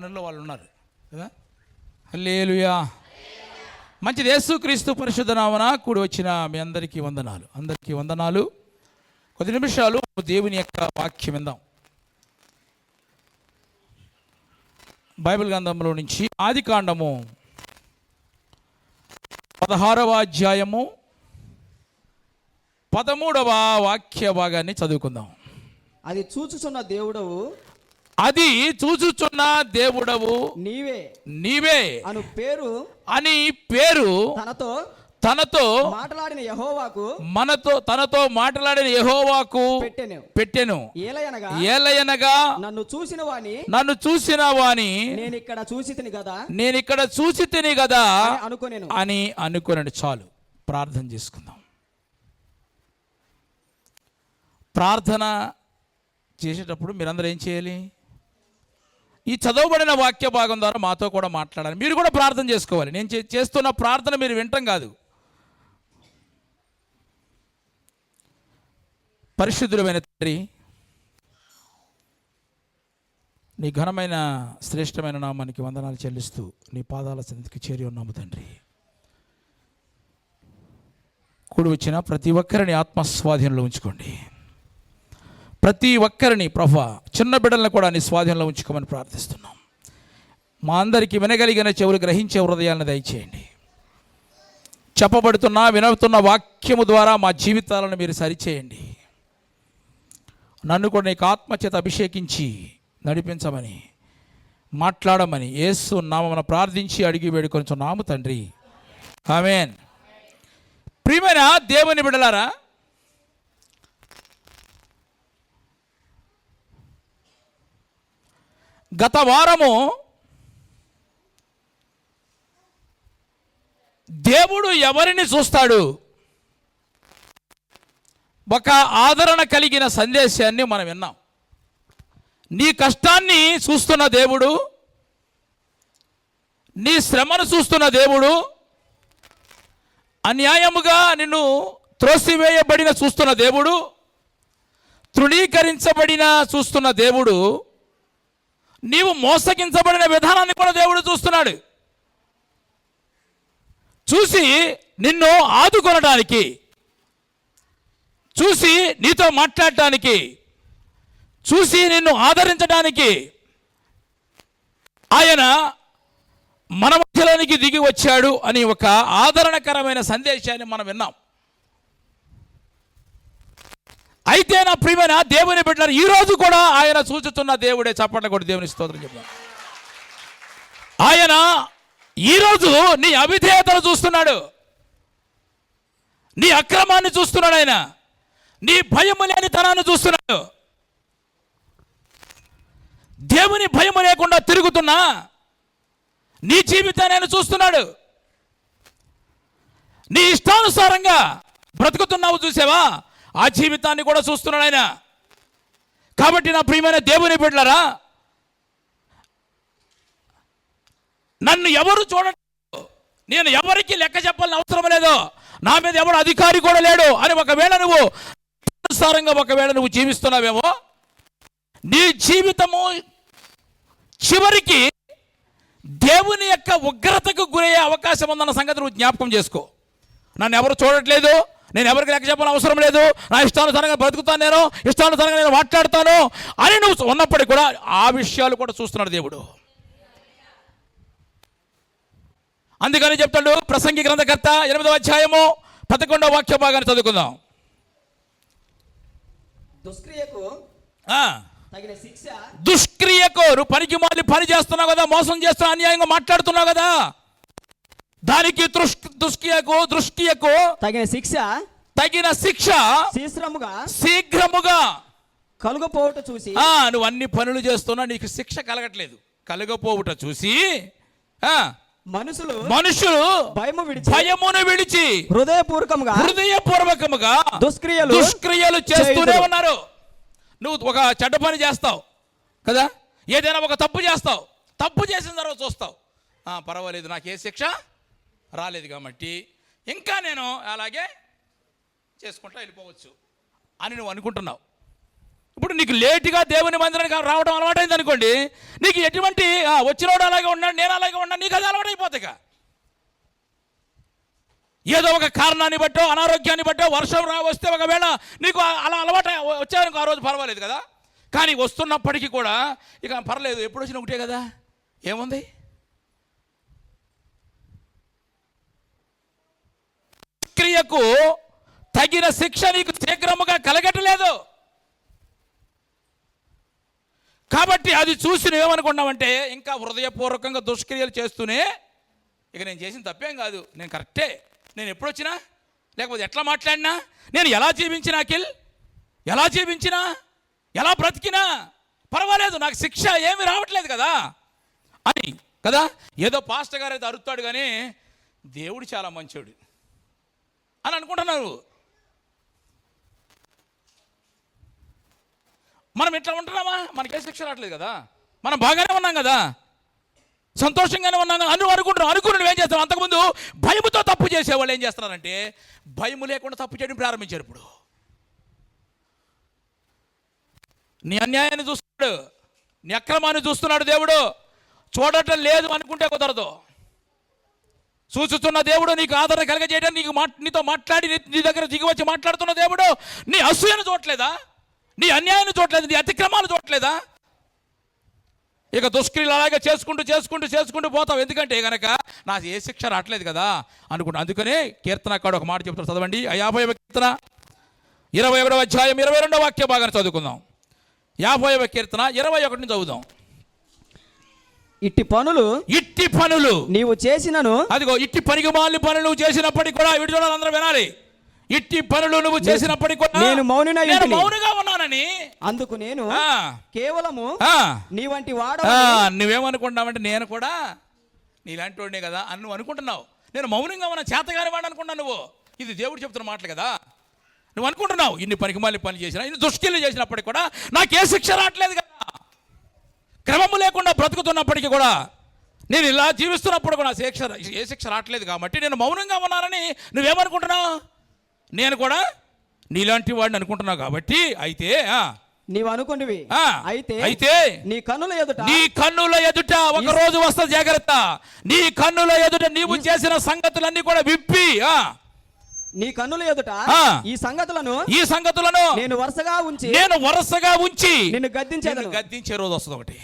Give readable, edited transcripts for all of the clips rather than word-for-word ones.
వాళ్ళు ఉన్నారు కదా. హల్లెలూయా. మంచిది. యేసుక్రీస్తు పరిశుద్ధ నామమున కూడి వచ్చిన మీ అందరికీ వందనాలు. అందరికీ వందనాలు. కొద్ది నిమిషాలు దేవుని యొక్క వాక్యం విందాం. బైబిల్ గ్రంథంలో నుంచి ఆదికాండము 16వ అధ్యాయము 13వ వాక్య భాగాన్ని చదువుకుందాం. అది చూచుచున్న దేవుడవు నీవే అని పేరు తనతో మాట్లాడిన యెహోవాకు పెట్టెను. ఏలయనగా నన్ను చూసిన వాని నేనిక్కడ చూసి తిని కదా అని అనుకోనండి. చాలు, ప్రార్థన చేసుకుందాం. ప్రార్థన చేసేటప్పుడు మీరందరూ ఏం చేయాలి? ఈ చదవబడిన వాక్య భాగం ద్వారా మాతో కూడా మాట్లాడాలి. మీరు కూడా ప్రార్థన చేసుకోవాలి. నేను చేస్తున్న ప్రార్థన మీరు వింటం కాదు. పరిశుద్ధుడైన తండ్రి, నీ ఘనమైన శ్రేష్టమైన నామానికి వందనాలు చెల్లిస్తూ నీ పాదాల సన్నిధికి చేరి ఉన్నాము తండ్రి. కూడి వచ్చిన ప్రతి ఒక్కరిని ఆత్మస్వాధీనంలో ఉంచుకోండి. ప్రతి ఒక్కరిని ప్రభా, చిన్న బిడ్డలను కూడా నీ స్వాధీనంలో ఉంచుకోమని ప్రార్థిస్తున్నాం. మా అందరికీ వినగలిగిన చెవులు, గ్రహించే హృదయాలను దయచేయండి. వినవుతున్న వాక్యము ద్వారా మా జీవితాలను మీరు సరిచేయండి. నన్ను కూడా నీకు ఆత్మచేత అభిషేకించి నడిపించమని, మాట్లాడమని యేసు నామమున ప్రార్థించి అడిగి వేడుకొనుచున్నాము తండ్రి. ఆమేన్. ప్రియమైన దేవుని బిడ్డలారా, గత వారము దేవుడు ఎవరిని చూస్తాడు, ఒక ఆదరణ కలిగిన సందేశాన్ని మనం విన్నాం. నీ కష్టాన్ని చూస్తున్న దేవుడు, నీ శ్రమను చూస్తున్న దేవుడు, అన్యాయముగా నిన్ను త్రోసివేయబడిన చూస్తున్న దేవుడు, తృణీకరించబడిన చూస్తున్న దేవుడు, నీవు మోసగించబడిన విధానాన్ని కూడా దేవుడు చూస్తున్నాడు. చూసి నిన్ను ఆదుకొనడానికి, చూసి నీతో మాట్లాడటానికి, చూసి నిన్ను ఆదరించడానికి ఆయన మన మధ్యలోనికి దిగి వచ్చాడు అని ఒక ఆదరణకరమైన సందేశాన్ని మనం విన్నాం. అయితే నా ప్రియమైన దేవుని బిడ్డలారా, ఈరోజు కూడా ఆయన చూచుతున్న దేవుడే. చప్పట్ల కూడా దేవుని స్తోత్రం చెప్తాం. ఆయన ఈరోజు నీ అవిధేయతను చూస్తున్నాడు, నీ అక్రమాన్ని చూస్తున్నాడు, ఆయన నీ భయము లేని తనాన్ని చూస్తున్నాడు. దేవుని భయము లేకుండా తిరుగుతున్నా నీ జీవితాన్ని ఆయన చూస్తున్నాడు. నీ ఇష్టానుసారంగా బ్రతుకుతున్నావు చూసావా, ఆ జీవితాన్ని కూడా చూస్తున్నాడు ఆయన. కాబట్టి నా ప్రియమైన దేవుని బిడ్డలారా, నన్ను ఎవరు చూడట్లేదు, నేను ఎవరికి లెక్క చెప్పాలని అవసరం లేదు, నా మీద ఎవరు అధికారి కూడా లేడు అని ఒకవేళ నువ్వు జీవిస్తున్నావేమో, నీ జీవితము చివరికి దేవుని యొక్క ఉగ్రతకు గురయ్యే అవకాశం ఉందన్న సంగతి నువ్వు జ్ఞాపకం చేసుకో. నన్ను ఎవరు చూడట్లేదు, నేను ఎవరికి లెక్క చెప్పాలని అవసరం లేదు, నా ఇష్టానుసారంగా బ్రతుకుతాను, నేను ఇష్టానుసారంగా నేను మాట్లాడతాను అని నువ్వు ఉన్నప్పటికీ కూడా ఆ విషయాలు కూడా చూస్తున్నాడు దేవుడు. అందుకని చెప్తాడు ప్రసంగి గ్రంథకర్త 8వ అధ్యాయము 11వ వాక్య భాగాన్ని చదువుకుందాం. దుష్క్రియకు నువ్వు పనికి మాలి పని చేస్తున్నావు కదా, మోసం చేస్తున్నావు, అన్యాయంగా మాట్లాడుతున్నావు కదా, దానికి దుష్క్రియకు తగిన శిక్ష శీఘ్రముగా కలుగపోవుట చూసి, నువ్వు అన్ని పనులు చేస్తున్నా నీకు శిక్ష కలగట్లేదు, కలుగపోవుట చూసి మనుషులు భయమును విడిచి హృదయపూర్వకముగా దుష్క్రియలు చేస్తూనే ఉన్నారు. నువ్వు ఒక చెడ్డ పని చేస్తావు కదా, ఏదైనా ఒక తప్పు చేస్తావు, తప్పు చేసిన తర్వాత చూస్తావు, పర్వాలేదు నాకు ఏ శిక్ష రాలేదు కాబట్టి ఇంకా నేను అలాగే చేసుకుంటా వెళ్ళిపోవచ్చు అని నువ్వు అనుకుంటున్నావు. ఇప్పుడు నీకు లేటుగా దేవుని మందిరానికి రావడం అలవాటైంది అనుకోండి, నీకు ఎటువంటి వచ్చినోడు అలాగే ఉన్నాడు, నేను అలాగే ఉన్నాను, నీకు అది అలవాటైపోతాయి. ఏదో ఒక కారణాన్ని బట్టో అనారోగ్యాన్ని బట్టో వర్షం వస్తే ఒకవేళ నీకు అలా అలవాటు వచ్చావనుకో ఆ రోజు పర్వాలేదు కదా. కానీ వస్తున్నప్పటికీ కూడా ఇక పర్లేదు, ఎప్పుడు వచ్చినా ఒకటే కదా, ఏముంది. క్రియకు తగిన శిక్ష నీకు శీఘ్రముగా కలగట్లేదు. కాబట్టి అది చూసి నువ్వేమనుకున్నావంటే ఇంకా హృదయపూర్వకంగా దుష్క్రియలు చేస్తూనే ఇక నేను చేసిన తప్పేం కాదు, నేను కరెక్టే, నేను ఎప్పుడు వచ్చినా లేకపోతే ఎట్లా మాట్లాడినా, నేను ఎలా జీవించినా ఎలా జీవించినా ఎలా బ్రతికినా పర్వాలేదు, నాకు శిక్ష ఏమీ రావట్లేదు కదా అని కదా. ఏదో పాస్టర్ గారు అయితే అరుస్తాడు కానీ దేవుడు చాలా మంచోడు అని అనుకుంటున్నారు. మనం ఇట్లా ఉంటున్నామా, మనకే శిక్ష రావట్లేదు కదా, మనం బాగానే ఉన్నాం కదా, సంతోషంగానే ఉన్నాం అని అనుకుని నువ్వేం చేస్తావు. అంతకుముందు భయముతో తప్పు చేసేవాళ్ళు ఏం చేస్తున్నారంటే భయము లేకుండా తప్పు చేయడం ప్రారంభించారు. ఇప్పుడు నీ అన్యాయాన్ని చూస్తున్నాడు, నీ అక్రమాన్ని చూస్తున్నాడు దేవుడు. చూడటం లేదు అనుకుంటే కుదరదు. చూస్తున్న దేవుడు నీకు ఆదరణ కలగజేయడం, నీతో మాట్లాడి నీ దగ్గర దిగి వచ్చి మాట్లాడుతున్న దేవుడు నీ అసూయను చూడట్లేదా, నీ అన్యాయాన్ని చూడలేదు, నీ అతిక్రమాలు చూడట్లేదా. ఇక దుష్క్రియలు అలాగే చేసుకుంటూ పోతావు. ఎందుకంటే కనుక నాకు ఏ శిక్ష రావట్లేదు కదా అనుకుంటా. అందుకనే కీర్తనకాడు ఒక మాట చెప్తాడు, చదవండి. 50వ కీర్తన 21వ అధ్యాయం 22వ వాక్య భాగాన్ని చదువుకుందాం. 50వ కీర్తన 21ని చదువుదాం. ఇట్టి పనులు నీవు చేసినను, అదిగో ఇట్టి పనికిమాలిన పనులు నువ్వు చేసినప్పటికీ కూడా, వీడి చూడాలి అందరూ వినాలి, ఇట్టి పనులు నువ్వు చేసినప్పటికీ కూడా నేను మౌనంగా ఉన్నానని, అందుకు నేను కేవలము నీ వంటి వాడు. నువ్వేమనుకుంటావంటే నేను కూడా నీలాంటి వాడినే కదా అని నువ్వు అనుకుంటున్నావు. నేను మౌనంగా ఉన్న చేతగాని వాడు అనుకున్నావు నువ్వు. ఇది దేవుడు చెప్తున్న మాటలు కదా. నువ్వు అనుకుంటున్నావు ఇన్ని పనికిమాలిన పనులు చేసినా, ఇన్ని దుష్క్రియలు చేసినప్పటికీ కూడా నాకే శిక్ష రావట్లేదు కదా, క్రమము లేకుండా బ్రతుకుతున్నప్పటికీ కూడా, నేను ఇలా జీవిస్తున్నప్పుడు కూడా ఏ శిక్ష రావట్లేదు కాబట్టి నేను మౌనంగా ఉన్నానని నువ్వేమనుకుంటున్నావు. నేను కూడా నీలాంటి వాడిని అనుకుంటున్నావు కాబట్టి అయితే నీవు అనుకుంటువి అయితే నీ కన్నుల ఎదుట ఒక రోజు వస్తుంది, జాగ్రత్త. నీ కన్నుల ఎదుట నీవు చేసిన సంగతులన్నీ కూడా విప్పి, నీ కన్నుల ఎదుట ఈ సంగతులను నేను వరుసగా ఉంచి నిన్ను గద్దించే రోజు వస్తుంది ఒకటి.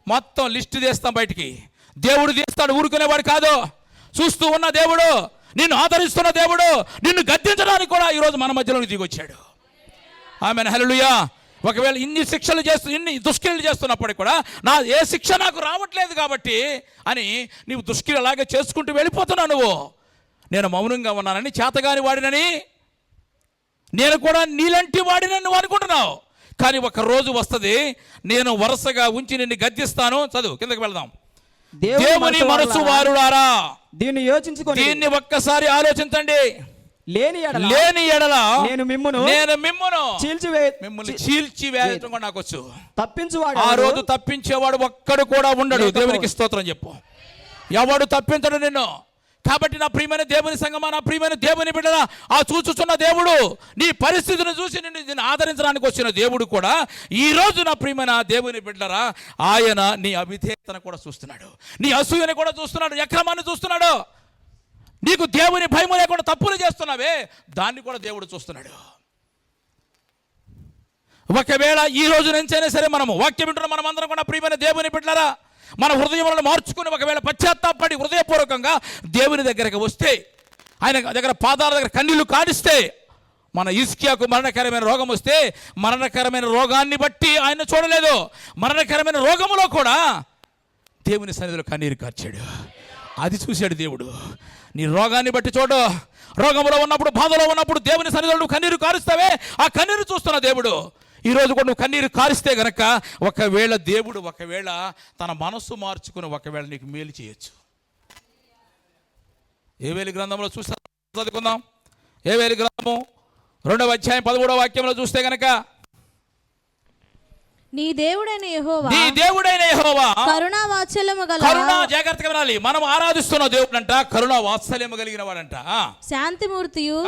మొత్తం లిస్టు తీస్తాం బయటికి. దేవుడు తీస్తాడు, ఊరుకునేవాడు కాదు. చూస్తూ ఉన్న దేవుడు, నిన్ను ఆదరిస్తున్న దేవుడు, నిన్ను గద్దించడానికి కూడా ఈరోజు మన మధ్యలోకి దిగొచ్చాడు. ఆమెన్, హల్లెలూయా. ఒకవేళ ఇన్ని దుష్క్రియలు చేస్తున్నప్పటికీ కూడా ఏ శిక్ష నాకు రావట్లేదు కాబట్టి అని నీవు దుష్క్రియలు అలాగే చేసుకుంటూ వెళ్ళిపోతున్నావు. నువ్వు నేను మౌనంగా ఉన్నానని, చేతగాని వాడినని, నేను కూడా నీలాంటి వాడినని నువ్వు అనుకుంటున్నావు. కానీ ఒక రోజు వస్తుంది, నేను వరుసగా ఉంచి నిన్ను గద్దిస్తాను. చదువు, కిందకి వెళ్దాం. దేవుని మనసు వారులారా, దీన్ని ఒక్కసారి ఆలోచించండి. లేని ఎడల నేను మిమ్మును చీల్చివేయటం కూడా నాకు వచ్చు. తప్పించువాడు, ఆ రోజు తప్పించేవాడు ఒక్కడు కూడా ఉండడు. దేవునికి స్తోత్రం చెప్పు. ఎవడు తప్పించడు నిన్ను. కాబట్టి నా ప్రియమైన దేవుని సంగమా, నా ప్రియమైన దేవుని బిడ్డలా, ఆ చూచుచున్న దేవుడు నీ పరిస్థితిని చూసి నిన్ను ఆదరించడానికి వచ్చిన దేవుడు కూడా ఈ రోజు నా ప్రియమైన దేవుని బిడ్డరా, ఆయన నీ అవిధేయతను కూడా చూస్తున్నాడు, నీ అసూయని కూడా చూస్తున్నాడు, అక్రమాన్ని చూస్తున్నాడు. నీకు దేవుని భయం లేకుండా తప్పులు చేస్తున్నావే, దాన్ని కూడా దేవుడు చూస్తున్నాడు. ఒకవేళ ఈ రోజు నుంచైనా సరే మనము వాక్యం వింటున్న మనం అందరం కూడా ప్రియమైన దేవుని బిడ్డలారా, మన హృదయములను మార్చుకుని ఒకవేళ పశ్చాత్తాపడి హృదయపూర్వకంగా దేవుని దగ్గరికి వస్తే, ఆయన దగ్గర పాదాల దగ్గర కన్నీళ్లు కాడిస్తే, మన హిజ్కియాకు మరణకరమైన రోగం వస్తే మరణకరమైన రోగాన్ని బట్టి ఆయన చూడలేదు, మరణకరమైన రోగములో కూడా దేవుని సన్నిధిలో కన్నీరు కార్చాడు. అది చూశాడు దేవుడు. నీ రోగాన్ని బట్టి చూడు, రోగంలో ఉన్నప్పుడు, బాధలో ఉన్నప్పుడు దేవుని సన్నిధిలో నువ్వు కన్నీరు కారుస్తావే, ఆ కన్నీరు చూస్తున్న దేవుడు ఈరోజు కూడా నువ్వు కన్నీరు కారిస్తే గనక ఒకవేళ దేవుడు తన మనస్సు మార్చుకుని ఒకవేళ నీకు మేలు చేయొచ్చు. యోవేలు గ్రంథంలో చూస్తే చదువుకుందాం. యోవేలు గ్రంథము 2వ అధ్యాయం 13వ వాక్యంలో చూస్తే గనక, నీ దేవుడైన యెహోవా కరుణా వాత్సల్యము గల, కరుణా, జాగ్రత్తగా వినాలి, మనం ఆరాధిస్తున్న దేవుడంట కరుణా వాత్సల్యము కలిగిన వాడంట, శాంతిమూర్తియు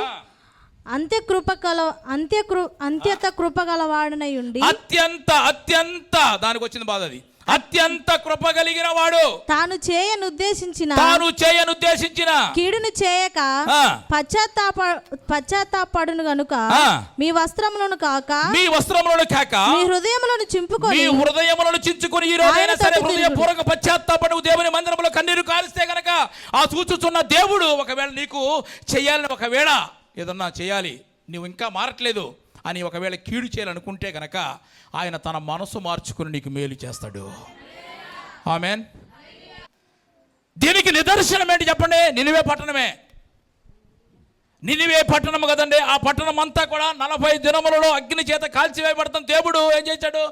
అంత్యత కృపగలవాడనై ఉండి అత్యంత దానికి వచ్చింది బాధ. అది అత్యంత కృప కలిగిన వాడు, తాను చేయనుద్దేశించిన కీడును చేయక పశ్చాత్తాపడును గనుక మీ వస్త్రములను కాక మీ హృదయములను చించుకొని ఈ రోజైనా సరే హృదయపూర్వక పశ్చాత్తాపడు దేవుని మందిరంలో కన్నీరు కాలిస్తే గనక ఆ చూచుచున్న దేవుడు ఒకవేళ నీకు చేయాలని, ఒకవేళ ఏదన్నా చేయాలి నువ్వు ఇంకా మారట్లేదు అని ఒకవేళ కీడు చేయాలనుకుంటే గనక ఆయన తన మనసు మార్చుకుని నీకు మేలు చేస్తాడు. ఆమేన్. దీనికి నిదర్శనం ఏంటి చెప్పండి? నినివే పట్టణము కదండి. ఆ పట్టణం అంతా కూడా 40 దినములలో అగ్ని చేత కాల్చివేయబడతాం దేవుడు ఏం చేశాడు?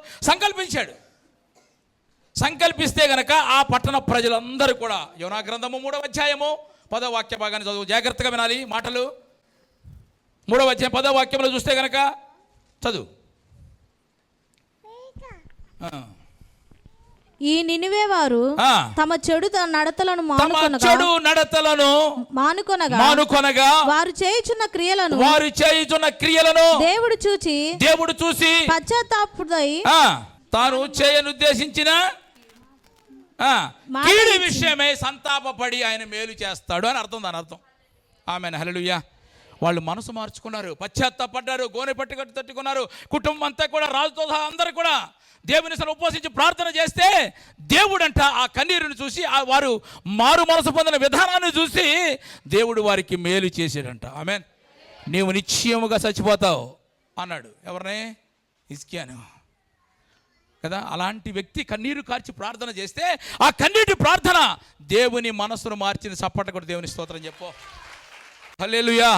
సంకల్పిస్తే గనక ఆ పట్టణ ప్రజలందరూ కూడా, యోనా గ్రంథము 3వ అధ్యాయము 10వ వాక్య భాగాన్ని చదువు, జాగ్రత్తగా వినాలి మాటలు. 3వ అధ్యాయం 10వ వాక్యంలో చూస్తే గనక చదువు. ఈ నినివే వారు తమ చెడు నడతలను మానుకొనగా వారు చేయుచున్న క్రియలను దేవుడు చూచి పశ్చాత్తాపుడై తాను చేయనుద్దేశించిన కీడు విషయమై సంతాపపడి ఆయన మేలు చేస్తాడు అని అర్థం. దాని అర్థం. ఆమేన్. హల్లెలూయా. వాళ్ళు మనసు మార్చుకున్నారు, పశ్చాత్తాపడ్డారు, గోనె పట్టు తట్టుకున్నారు. కుటుంబం అంతా కూడా, రాజుతో సహా అందరూ కూడా దేవుని సలు ఉపవసించి ప్రార్థన చేస్తే దేవుడంట ఆ కన్నీరుని చూసి, వారు మారు మనసు పొందిన విధానాన్ని చూసి దేవుడు వారికి మేలు చేసాడంట. ఆమేన్. నీవు నిశ్చయముగా చచ్చిపోతావు అన్నాడు. ఎవరిని? హిజ్కియాను కదా. అలాంటి వ్యక్తి కన్నీరు కార్చి ప్రార్థన చేస్తే ఆ కన్నీటి ప్రార్థన దేవుని మనసును మార్చిన. చప్పట కూడా దేవుని స్తోత్రం చెప్పు. హల్లెలూయా.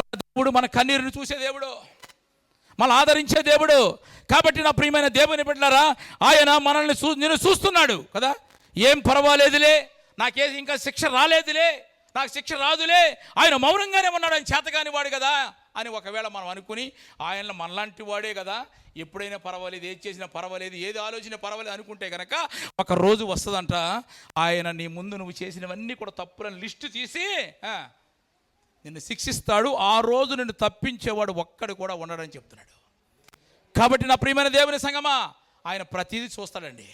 దేవుడు మన కన్నీరుని చూసే దేవుడు, మన ఆదరించే దేవుడు. కాబట్టి నా ప్రియమైన దేవుని బిడ్డలారా, ఆయన మనల్ని నేను చూస్తున్నాడు కదా. ఏం పర్వాలేదులే, నాకేది ఇంకా శిక్ష రాలేదులే, నాకు శిక్ష రాదులే, ఆయన మౌనంగానే ఉన్నాడు, ఆయన చేతగాని వాడు కదా అని ఒకవేళ మనం అనుకుని ఆయన మనలాంటి వాడే కదా, ఎప్పుడైనా పర్వాలేదు, ఏది చేసినా పర్వాలేదు, ఏది ఆలోచన పర్వాలేదు అనుకుంటే కనుక ఒక రోజు వస్తుందంట ఆయన నీ ముందు నువ్వు చేసినవన్నీ కూడా తప్పులని లిస్టు తీసి నిన్ను శిక్షిస్తాడు. ఆ రోజు నిన్ను తప్పించేవాడు ఒక్కడు కూడా ఉండడని చెప్తున్నాడు. కాబట్టి నా ప్రియమైన దేవుని సంగమా, ఆయన ప్రతిదీ చూస్తాడండి.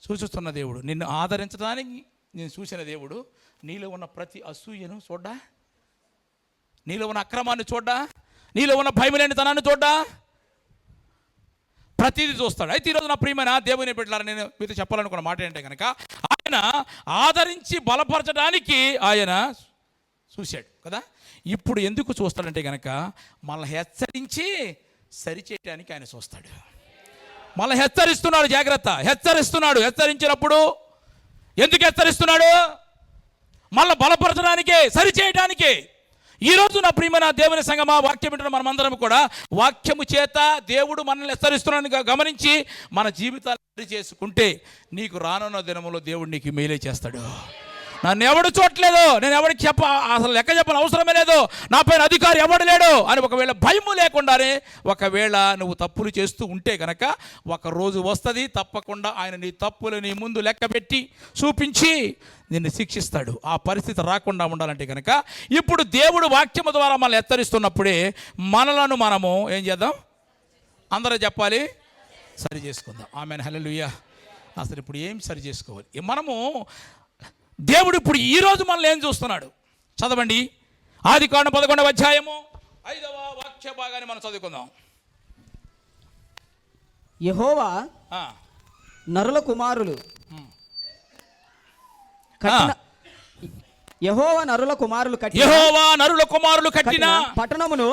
చూస్తున్న దేవుడు, నిన్ను ఆదరించడానికి నేను చూసిన దేవుడు, నీలో ఉన్న ప్రతి అసూయను చూడ్డా, నీలో ఉన్న అక్రమాన్ని చూడ్డా, నీలో ఉన్న భయములేనితనాన్ని చూడ్డా, ప్రతిదీ చూస్తాడు. అయితే ఈరోజు నా ప్రియమైన దేవుని బిడ్డలారా, నేను మీతో చెప్పాలనుకున్న మాట ఏంటంటే కనుక ఆయన ఆదరించి బలపరచడానికి ఆయన చూశాడు కదా. ఇప్పుడు ఎందుకు చూస్తాడంటే కనుక మనల్ని హెచ్చరించి సరిచేయడానికి ఆయన చూస్తాడు. మళ్ళీ హెచ్చరిస్తున్నాడు, జాగ్రత్త, హెచ్చరించినప్పుడు ఎందుకు హెచ్చరిస్తున్నాడు? మళ్ళీ బలపరచడానికే, సరిచేయడానికే. ఈరోజు నా ప్రియమైన దేవుని సంగమా, వాక్యం వింటున్న మనమందరం కూడా వాక్యము చేత దేవుడు మనల్ని హెచ్చరిస్తున్నాడని గమనించి మన జీవితాన్ని సరి చేసుకుంటే నీకు రానున్న దినములో దేవుడు నీకు మేలే చేస్తాడు. నన్ను ఎవడు చూడలేదు, నేను ఎవరికి అసలు లెక్క చెప్పని అవసరమే లేదు, నా పైన అధికారి ఎవడు లేడు అని ఒకవేళ భయము లేకుండానే ఒకవేళ నువ్వు తప్పులు చేస్తూ ఉంటే కనుక ఒక రోజు వస్తుంది, తప్పకుండా ఆయన నీ తప్పులు నీ ముందు లెక్క పెట్టి చూపించి నిన్ను శిక్షిస్తాడు. ఆ పరిస్థితి రాకుండా ఉండాలంటే కనుక ఇప్పుడు దేవుడు వాక్యము ద్వారా మనల్ని హెచ్చరిస్తున్నప్పుడే మనలను మనము ఏం చేద్దాం? అందరూ చెప్పాలి, సరి చేసుకుందాం. ఆమేన్. హల్లెలూయా. అసలు ఇప్పుడు ఏం సరి చేసుకోవాలి మనము? దేవుడు ఇప్పుడు ఈరోజు మనల్ని ఏం చూస్తున్నాడు? చదవండి, ఆదికాండం 11వ అధ్యాయము 5వ వాక్య భాగాన్ని మనం చదువుకుందాం. యెహోవా నరుల కుమారులు కట్టిన పట్టణమును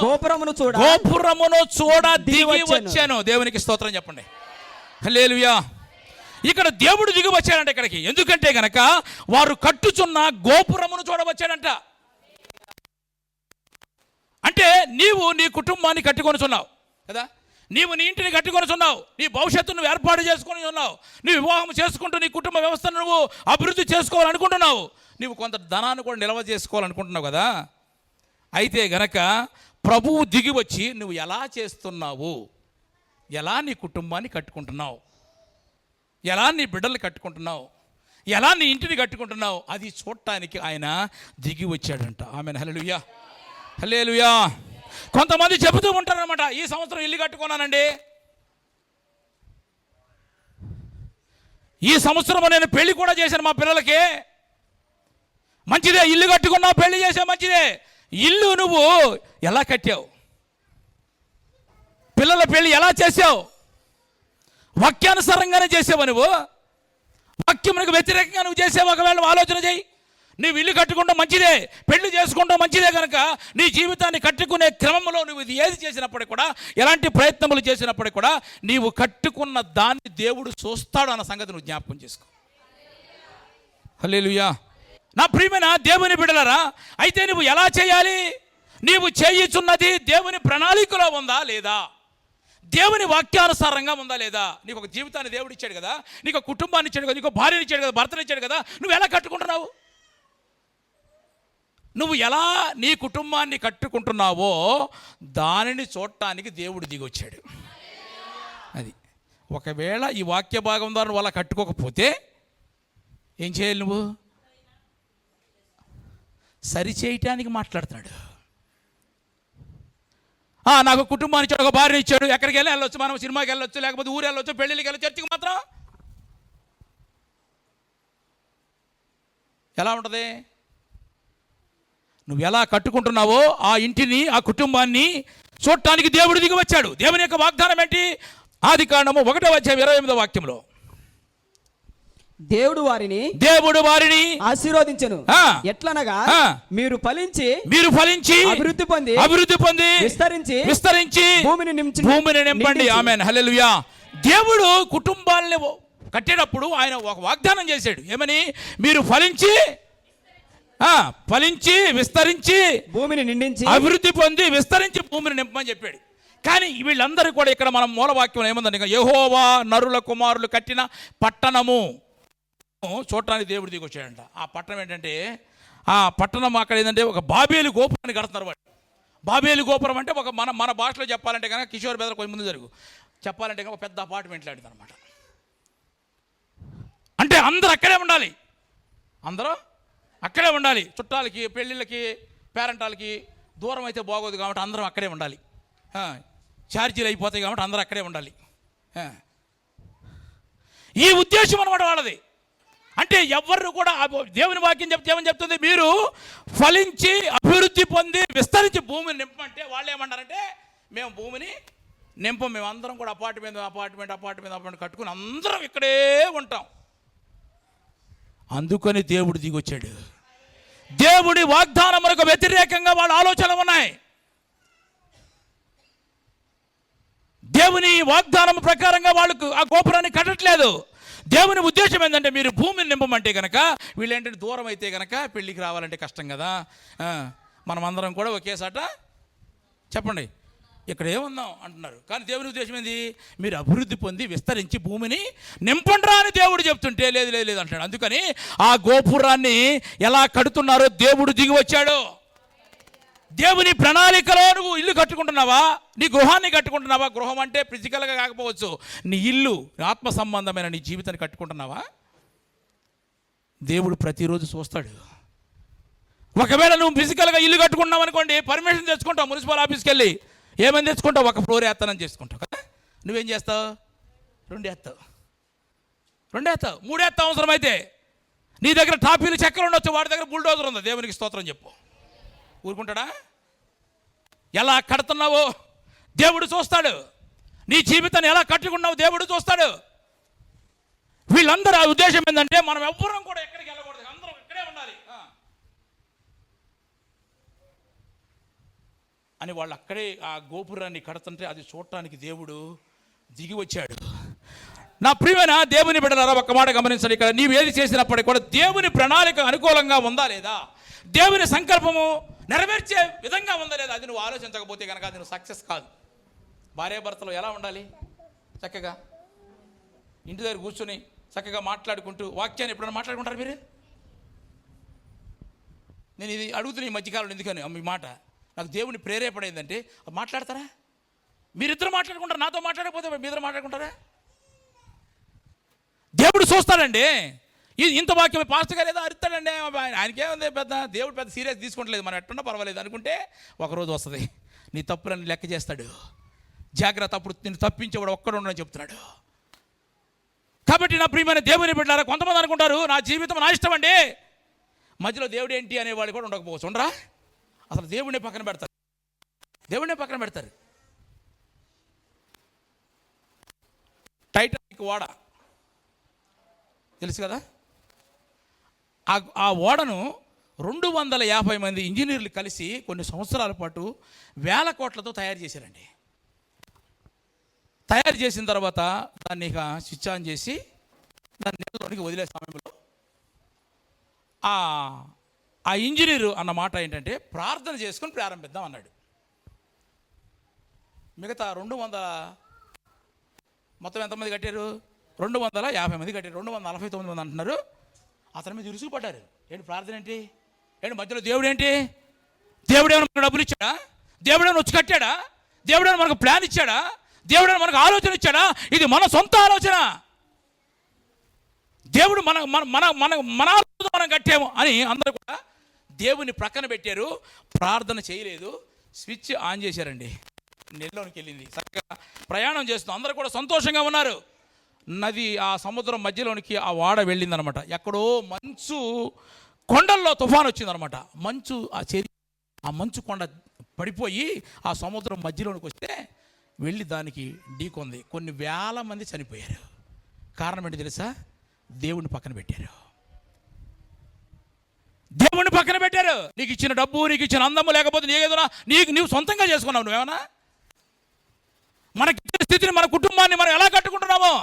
గోపురమును చూడ దిగి వచ్చాను. దేవునికి స్తోత్రం చెప్పండి. హల్లెలూయా. ఇక్కడ దేవుడు దిగి వచ్చాడంట ఇక్కడికి. ఎందుకంటే గనక వారు కట్టుచున్న గోపురమును చూడవచ్చాడంట. అంటే నీవు నీ కుటుంబాన్ని కట్టుకొనిచున్నావు కదా, నీవు నీ ఇంటిని కట్టుకొనిచున్నావు, నీ భవిష్యత్తును నువ్వు ఏర్పాటు చేసుకొని ఉన్నావు, నువ్వు వివాహం చేసుకుంటూ నీ కుటుంబ వ్యవస్థను నువ్వు అభివృద్ధి చేసుకోవాలనుకుంటున్నావు, నువ్వు కొంత ధనాన్ని కూడా నిల్వ చేసుకోవాలనుకుంటున్నావు కదా. అయితే గనక ప్రభువు దిగి వచ్చి నువ్వు ఎలా చేస్తున్నావు, ఎలా నీ కుటుంబాన్ని కట్టుకుంటున్నావు, ఎలా నీ బిడ్డలు కట్టుకుంటున్నావు, ఎలా నీ ఇంటిని కట్టుకుంటున్నావు, అది చూడటానికి ఆయన దిగి వచ్చాడంట. ఆమేన్. హల్లెలూయా. హల్లెలూయా. కొంతమంది చెబుతూ ఉంటారనమాట, ఈ సంవత్సరం ఇల్లు కట్టుకున్నానండి, ఈ సంవత్సరం నేను పెళ్లి కూడా చేశాను మా పిల్లలకి. మంచిదే, ఇల్లు కట్టుకున్నావు, పెళ్లి చేసావు, మంచిదే. ఇల్లు నువ్వు ఎలా కట్టావు? పిల్లల పెళ్లి ఎలా చేసావు? వాక్యానుసారంగానే చేసావు నువ్వు? వాక్యమునకు వ్యతిరేకంగా నువ్వు చేసావు? ఒకవేళ ఆలోచన చేయి. నువ్వు ఇల్లు కట్టుకుంటావు మంచిదే, పెళ్లి చేసుకుంటావు మంచిదే, కనుక నీ జీవితాన్ని కట్టుకునే క్రమంలో నువ్వు ఇది ఏది చేసినప్పటికీ కూడా, ఎలాంటి ప్రయత్నములు చేసినప్పటికీ కూడా, నీవు కట్టుకున్న దాన్ని దేవుడు చూస్తాడు అన్న సంగతి నువ్వు జ్ఞాపకం చేసుకో. హల్లెలూయా. నా ప్రియమైన దేవుని బిడ్డలారా, అయితే నువ్వు ఎలా చేయాలి? నీవు చేయుచున్నది దేవుని ప్రణాళికలో ఉందా లేదా? దేవుని వాక్యానుసారంగా ఉందా లేదా? నీకు ఒక జీవితాన్ని దేవుడు ఇచ్చాడు కదా, నీకు ఒక కుటుంబాన్ని ఇచ్చాడు కదా, నీకు భార్యని ఇచ్చాడు కదా, భర్తని ఇచ్చాడు కదా, నువ్వు ఎలా కట్టుకుంటున్నావు? నువ్వు ఎలా నీ కుటుంబాన్ని కట్టుకుంటున్నావో దానిని చూడటానికి దేవుడు దిగొచ్చాడు. అది ఒకవేళ ఈ వాక్య భాగం ద్వారా వాళ్ళ కట్టుకోకపోతే ఏం చేయాలి? నువ్వు సరిచేయటానికి మాట్లాడుతున్నాడు. నాకు కుటుంబాన్ని ఇచ్చాడు, ఒక భార్యని ఇచ్చాడు, ఎక్కడికి వెళ్ళొచ్చు, మనం సినిమాకి వెళ్ళొచ్చు, లేకపోతే ఊరు వెళ్ళొచ్చు, పెళ్ళిళ్ళకి వెళ్ళొచ్చు, చర్చికి మాత్రం ఎలా ఉంటుంది? నువ్వు ఎలా కట్టుకుంటున్నావో ఆ ఇంటిని, ఆ కుటుంబాన్ని చూడటానికి దేవుడు దిగి వచ్చాడు. దేవుని యొక్క వాగ్దానం ఏంటి? ఆదికాండము 1:28 వాక్యంలో దేవుడు వారిని ఆశీర్వదించెను. ఎట్లనగా మీరు ఫలించి అభివృద్ధి పొంది విస్తరించి భూమిని నింపండి. ఆమేన్, హల్లెలూయా. దేవుడు కుటుంబాలని కట్టేటప్పుడు ఆయన ఒక వాగ్దానం చేశాడు. ఏమని? మీరు ఫలించి విస్తరించి భూమిని నిండించి అభివృద్ధి పొంది విస్తరించి భూమిని నింపమని చెప్పాడు. కానీ వీళ్ళందరూ కూడా ఇక్కడ మనం మూలవాక్యం ఏముందండి? యెహోవా నరుల కుమారులు కట్టిన పట్టణము చూడటానికి దేవుడు దిగి వచ్చాడంట. ఆ పట్టణం ఏంటంటే, ఆ పట్టణం అక్కడ ఏంటంటే ఒక బాబేలు గోపురాన్ని కడుతున్నారు వాడు. బాబేలు గోపురం అంటే ఒక మన భాషలో చెప్పాలంటే కనుక, కిషోర్ బెదర్ కొంచెం ముందు జరుగు చెప్పాలంటే కనుక ఒక పెద్ద అపార్ట్మెంట్ లాంటిది అనమాట. అంటే అందరూ అక్కడే ఉండాలి, అందరూ అక్కడే ఉండాలి. చుట్టాలకి, పెళ్ళిళ్ళకి, పేరెంటాలకి దూరం అయితే బాగోదు కాబట్టి అందరం అక్కడే ఉండాలి. ఛార్జీలు అయిపోతాయి కాబట్టి అందరూ అక్కడే ఉండాలి. ఈ ఉద్దేశం అన్నమాట వాళ్ళది. అంటే ఎవరు కూడా దేవుని వాక్యం చెప్తుంది, మీరు ఫలించి అభివృద్ధి పొంది విస్తరించి భూమిని నింపమంటే వాళ్ళు ఏమన్నారంటే, మేము భూమిని నింపం, మేము అందరం కూడా అపార్ట్మెంట్ కట్టుకుని అందరం ఇక్కడే ఉంటాం. అందుకని దేవుడు దిగొచ్చాడు. దేవుడి వాగ్దానములకు వ్యతిరేకంగా వాళ్ళ ఆలోచనలు ఉన్నాయి. దేవుని వాగ్దానం ప్రకారంగా వాళ్ళకు ఆ గోపురాన్ని కట్టట్లేదు. దేవుని ఉద్దేశం ఏంటంటే, మీరు భూమిని నింపమంటే కనుక, వీళ్ళు ఏంటంటే దూరం అయితే కనుక పెళ్ళికి రావాలంటే కష్టం కదా, మనం అందరం కూడా ఒకేసాట చెప్పండి ఇక్కడ ఏముందాం అంటున్నారు. కానీ దేవుని ఉద్దేశం ఏంది? మీరు అభివృద్ధి పొంది విస్తరించి భూమిని నింపండ్రా అని దేవుడు చెప్తుంటే లేదు అంటాడు. అందుకని ఆ గోపురాన్ని ఎలా కడుతున్నారో దేవుడు దిగి వచ్చాడు. దేవుని ప్రణాళికలో నువ్వు ఇల్లు కట్టుకుంటున్నావా? నీ గృహాన్ని కట్టుకుంటున్నావా? గృహం అంటే ఫిజికల్గా కాకపోవచ్చు, నీ ఇల్లు, ఆత్మ సంబంధమైన నీ జీవితాన్ని కట్టుకుంటున్నావా? దేవుడు ప్రతిరోజు చూస్తాడు. ఒకవేళ నువ్వు ఫిజికల్గా ఇల్లు కట్టుకున్నావు అనుకోండి, పర్మిషన్ తెచ్చుకుంటావు మున్సిపల్ ఆఫీస్కి వెళ్ళి. ఏమని తెచ్చుకుంటావు? ఒక ఫ్లోర్ వేస్తానని చేసుకుంటావు కదా. నువ్వేం చేస్తావు? 2 వేస్తావు, 3 వేస్తావు. అవసరమైతే నీ దగ్గర టాపీలు చక్కెర ఉండొచ్చు, వాడి దగ్గర బుల్డోజర్ ఉంది. దేవునికి స్తోత్రం చెప్పు. ఊరుకుంటాడా? ఎలా కడుతున్నావో దేవుడు చూస్తాడు. నీ జీవితాన్ని ఎలా కట్టుకున్నావు దేవుడు చూస్తాడు. వీళ్ళందరూ ఆ ఉద్దేశం ఏంటంటే, మనం ఎవ్వరం కూడా ఎక్కడికి వెళ్ళకూడదు, అందరం ఇక్కడే ఉండాలి అని వాళ్ళు అక్కడే ఆ గోపురాన్ని కడుతుంటే అది చూడటానికి దేవుడు దిగి వచ్చాడు. నా ప్రియమైన దేవుని బిడ్డలారా, ఒక్క మాట గమనించండి. ఇక్కడ నీవు ఏది చేసినప్పటికీ కూడా దేవుని ప్రణాళిక అనుకూలంగా ఉందా లేదా, దేవుని సంకల్పము నెరవేర్చే విధంగా ఉందా లేదా, అది నువ్వు ఆలోచించకపోతే కనుక అది నువ్వు సక్సెస్ కాదు. భార్యాభర్తలు ఎలా ఉండాలి? చక్కగా ఇంటి దగ్గర కూర్చొని చక్కగా మాట్లాడుకుంటూ, వాక్యాన్ని ఎప్పుడైనా మాట్లాడుకుంటారు మీరు? నేను ఇది అడుగుతున్నా ఈ మధ్యకాలంలో, ఎందుకని మీ మాట నాకు దేవుని ప్రేరేపడైందంటే, మాట్లాడతారా? మీరిద్దరు మాట్లాడుకుంటారా? నాతో మాట్లాడకపోతే మీరిద్దరు మాట్లాడుకుంటారా? దేవుడు చూస్తాడండి. ఇంత వాక్యం పాస్టర్ గారు ఏదో అరుతాడండి, ఆయనకేముంది, పెద్ద దేవుడు పెద్ద సీరియస్ తీసుకుంటలేదు, మనం ఎట్టున్నా పర్వాలేదు అనుకుంటే ఒకరోజు వస్తుంది నీ తప్పులను లెక్క చేస్తాడు. జాగ్రత్త, అప్పుడు నిన్ను తప్పించేవాడు ఒక్కడు ఉండని చెప్తున్నాడు. కాబట్టి నా ప్రియమైన దేవుని బిడ్డలారా, కొంతమంది అనుకుంటారు నా జీవితం నా ఇష్టం అండి, మధ్యలో దేవుడు ఏంటి అనేవాడు కూడా ఉండకపోవచ్చు. ఉండరా? అసలు దేవుడిని పక్కన పెడతారు, దేవుడిని పక్కన పెడతారు. టైటానిక్ ఓడ తెలుసు కదా, ఆ ఓడను 250 మంది ఇంజనీర్లు కలిసి కొన్ని సంవత్సరాల పాటు వేల కోట్లతో తయారు చేశారండి. తయారు చేసిన తర్వాత దాన్ని ఇక స్విచ్ ఆన్ చేసి దాన్ని నీళ్ళలోనికి వదిలే సమయంలో ఆ ఇంజనీరు అన్న మాట ఏంటంటే, ప్రార్థన చేసుకొని ప్రారంభిద్దాం అన్నాడు. మిగతా 200 మొత్తం ఎంతమంది కట్టారు? 250 మంది కట్టారు. 249 మంది అంటున్నారు. అతని మీద ఇరుసుకుపడ్డారు. ఏంటి ప్రార్థన ఏంటి? ఏంటి మధ్యలో దేవుడు ఏంటి? దేవుడేమైనా మనకు డబ్బులు ఇచ్చాడా? దేవుడేమైనా వచ్చి కట్టాడా? దేవుడేమైనా మనకు ప్లాన్ ఇచ్చాడా? దేవుడేమైనా మనకు ఆలోచన ఇచ్చాడా? ఇది మన సొంత ఆలోచన. దేవుడు మన మన మన మన మన ఆలోచన మనం కట్టాము అని అందరూ కూడా దేవుని ప్రక్కన పెట్టారు. ప్రార్థన చేయలేదు, స్విచ్ ఆన్ చేశారండి. నీళ్ళలోనికి వెళ్ళింది. చక్కగా ప్రయాణం చేస్తూ అందరూ కూడా సంతోషంగా ఉన్నారు. నది ఆ సముద్రం మధ్యలోనికి ఆ ఓడ వెళ్ళిందనమాట. ఎక్కడో మంచు కొండల్లో తుఫాను వచ్చిందనమాట. మంచు ఆ మంచు కొండ పడిపోయి ఆ సముద్రం మధ్యలోనికి వస్తే వెళ్ళి దానికి ఢీకొంది. కొన్ని వేల మంది చనిపోయారు. కారణం ఏంటి తెలుసా? దేవుడిని పక్కన పెట్టారు. దేవుడిని పక్కన పెట్టారు. నీకు ఇచ్చిన డబ్బు, నీకు ఇచ్చిన అందము, లేకపోతే నీకేదైనా నీవు సొంతంగా చేసుకున్నావు. నువ్వేమన్నా మనకిచ్చిన స్థితిని, మన కుటుంబాన్ని మనం ఎలా కట్టుకుంటున్నామో,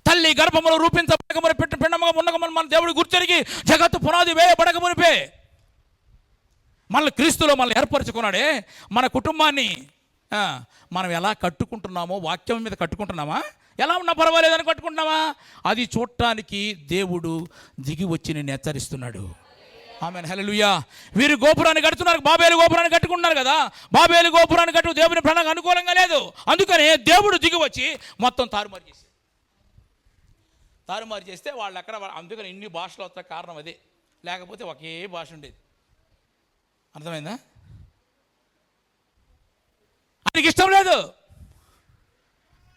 తల్లి గర్భములో రూపించబడకమును పిండముగా ఉన్నకమును మన దేవుడి గుర్తెరిగి జగత్తు పునాది వేయబడకమునిపే మనల్ని క్రీస్తులో మనల్ని ఏర్పరచుకున్నాడే. మన కుటుంబాన్ని మనం ఎలా కట్టుకుంటున్నామో, వాక్యం మీద కట్టుకుంటున్నామా? ఎలా ఉన్నా పర్వాలేదని కట్టుకుంటున్నామా? అది చూడటానికి దేవుడు దిగి వచ్చి నిన్ను హెచ్చరిస్తున్నాడు. ఆమేన్, హల్లెలూయా. వీరు గోపురాన్ని కడుతున్నారు, బాబేలు గోపురాన్ని కట్టుకుంటున్నారు కదా. బాబేలు గోపురాన్ని కట్టు దేవుని ప్రణాళిక అనుకూలంగా లేదు. అందుకనే దేవుడు దిగి వచ్చి మొత్తం తారుమారు చేశాడు. తారుమారు చేస్తే వాళ్ళు అక్కడ, అందుకని ఇన్ని భాషలు వస్తా కారణం అదే. లేకపోతే ఒకే భాష ఉండేది. అర్థమైందా? ఆయనకి ఇష్టం లేదు.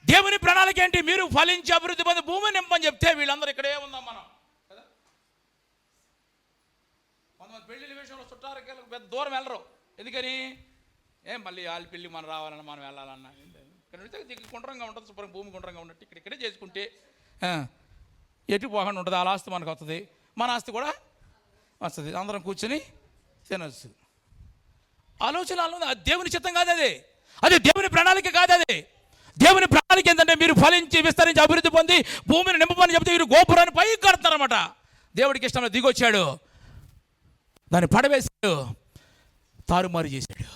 దేవుని ప్రణాళిక ఏంటి? మీరు ఫలించి అభివృద్ధి పొంది భూమిని నింపని చెప్తే వీళ్ళందరూ ఇక్కడే ఉందాం మనం కదా. కొంతమంది పెళ్లి విషయంలో చుట్టాలకి పెద్ద దూరం వెళ్ళరు. ఎందుకని? మళ్ళీ వాళ్ళ పెళ్ళి మనం రావాలన్నా, మనం వెళ్ళాలన్నా ఇక్కడ గుండ్రంగా ఉంటుంది, శుభ్రంగా భూమి గుండ్రంగా ఉన్నట్టు ఇక్కడే చేసుకుంటే ఎటు పోకుండా ఉంటుంది. వాళ్ళ ఆస్తి మనకు వస్తుంది, మన ఆస్తి కూడా వస్తుంది, అందరం కూర్చొని తినవచ్చు. ఆలోచన అది దేవుని చిత్తం కాదు. అది దేవుని ప్రణాళిక కాదు. అది దేవుని ప్రణాళిక ఏంటంటే, మీరు ఫలించి విస్తరించి అభివృద్ధి పొంది భూమిని నింపమని చెప్తే వీరు గోపురాన్ని పైకి కడతారన్నమాట. దేవుడికి ఇష్టంలో దిగొచ్చాడు, దాన్ని పడవేశాడు, తారుమారు చేశాడు.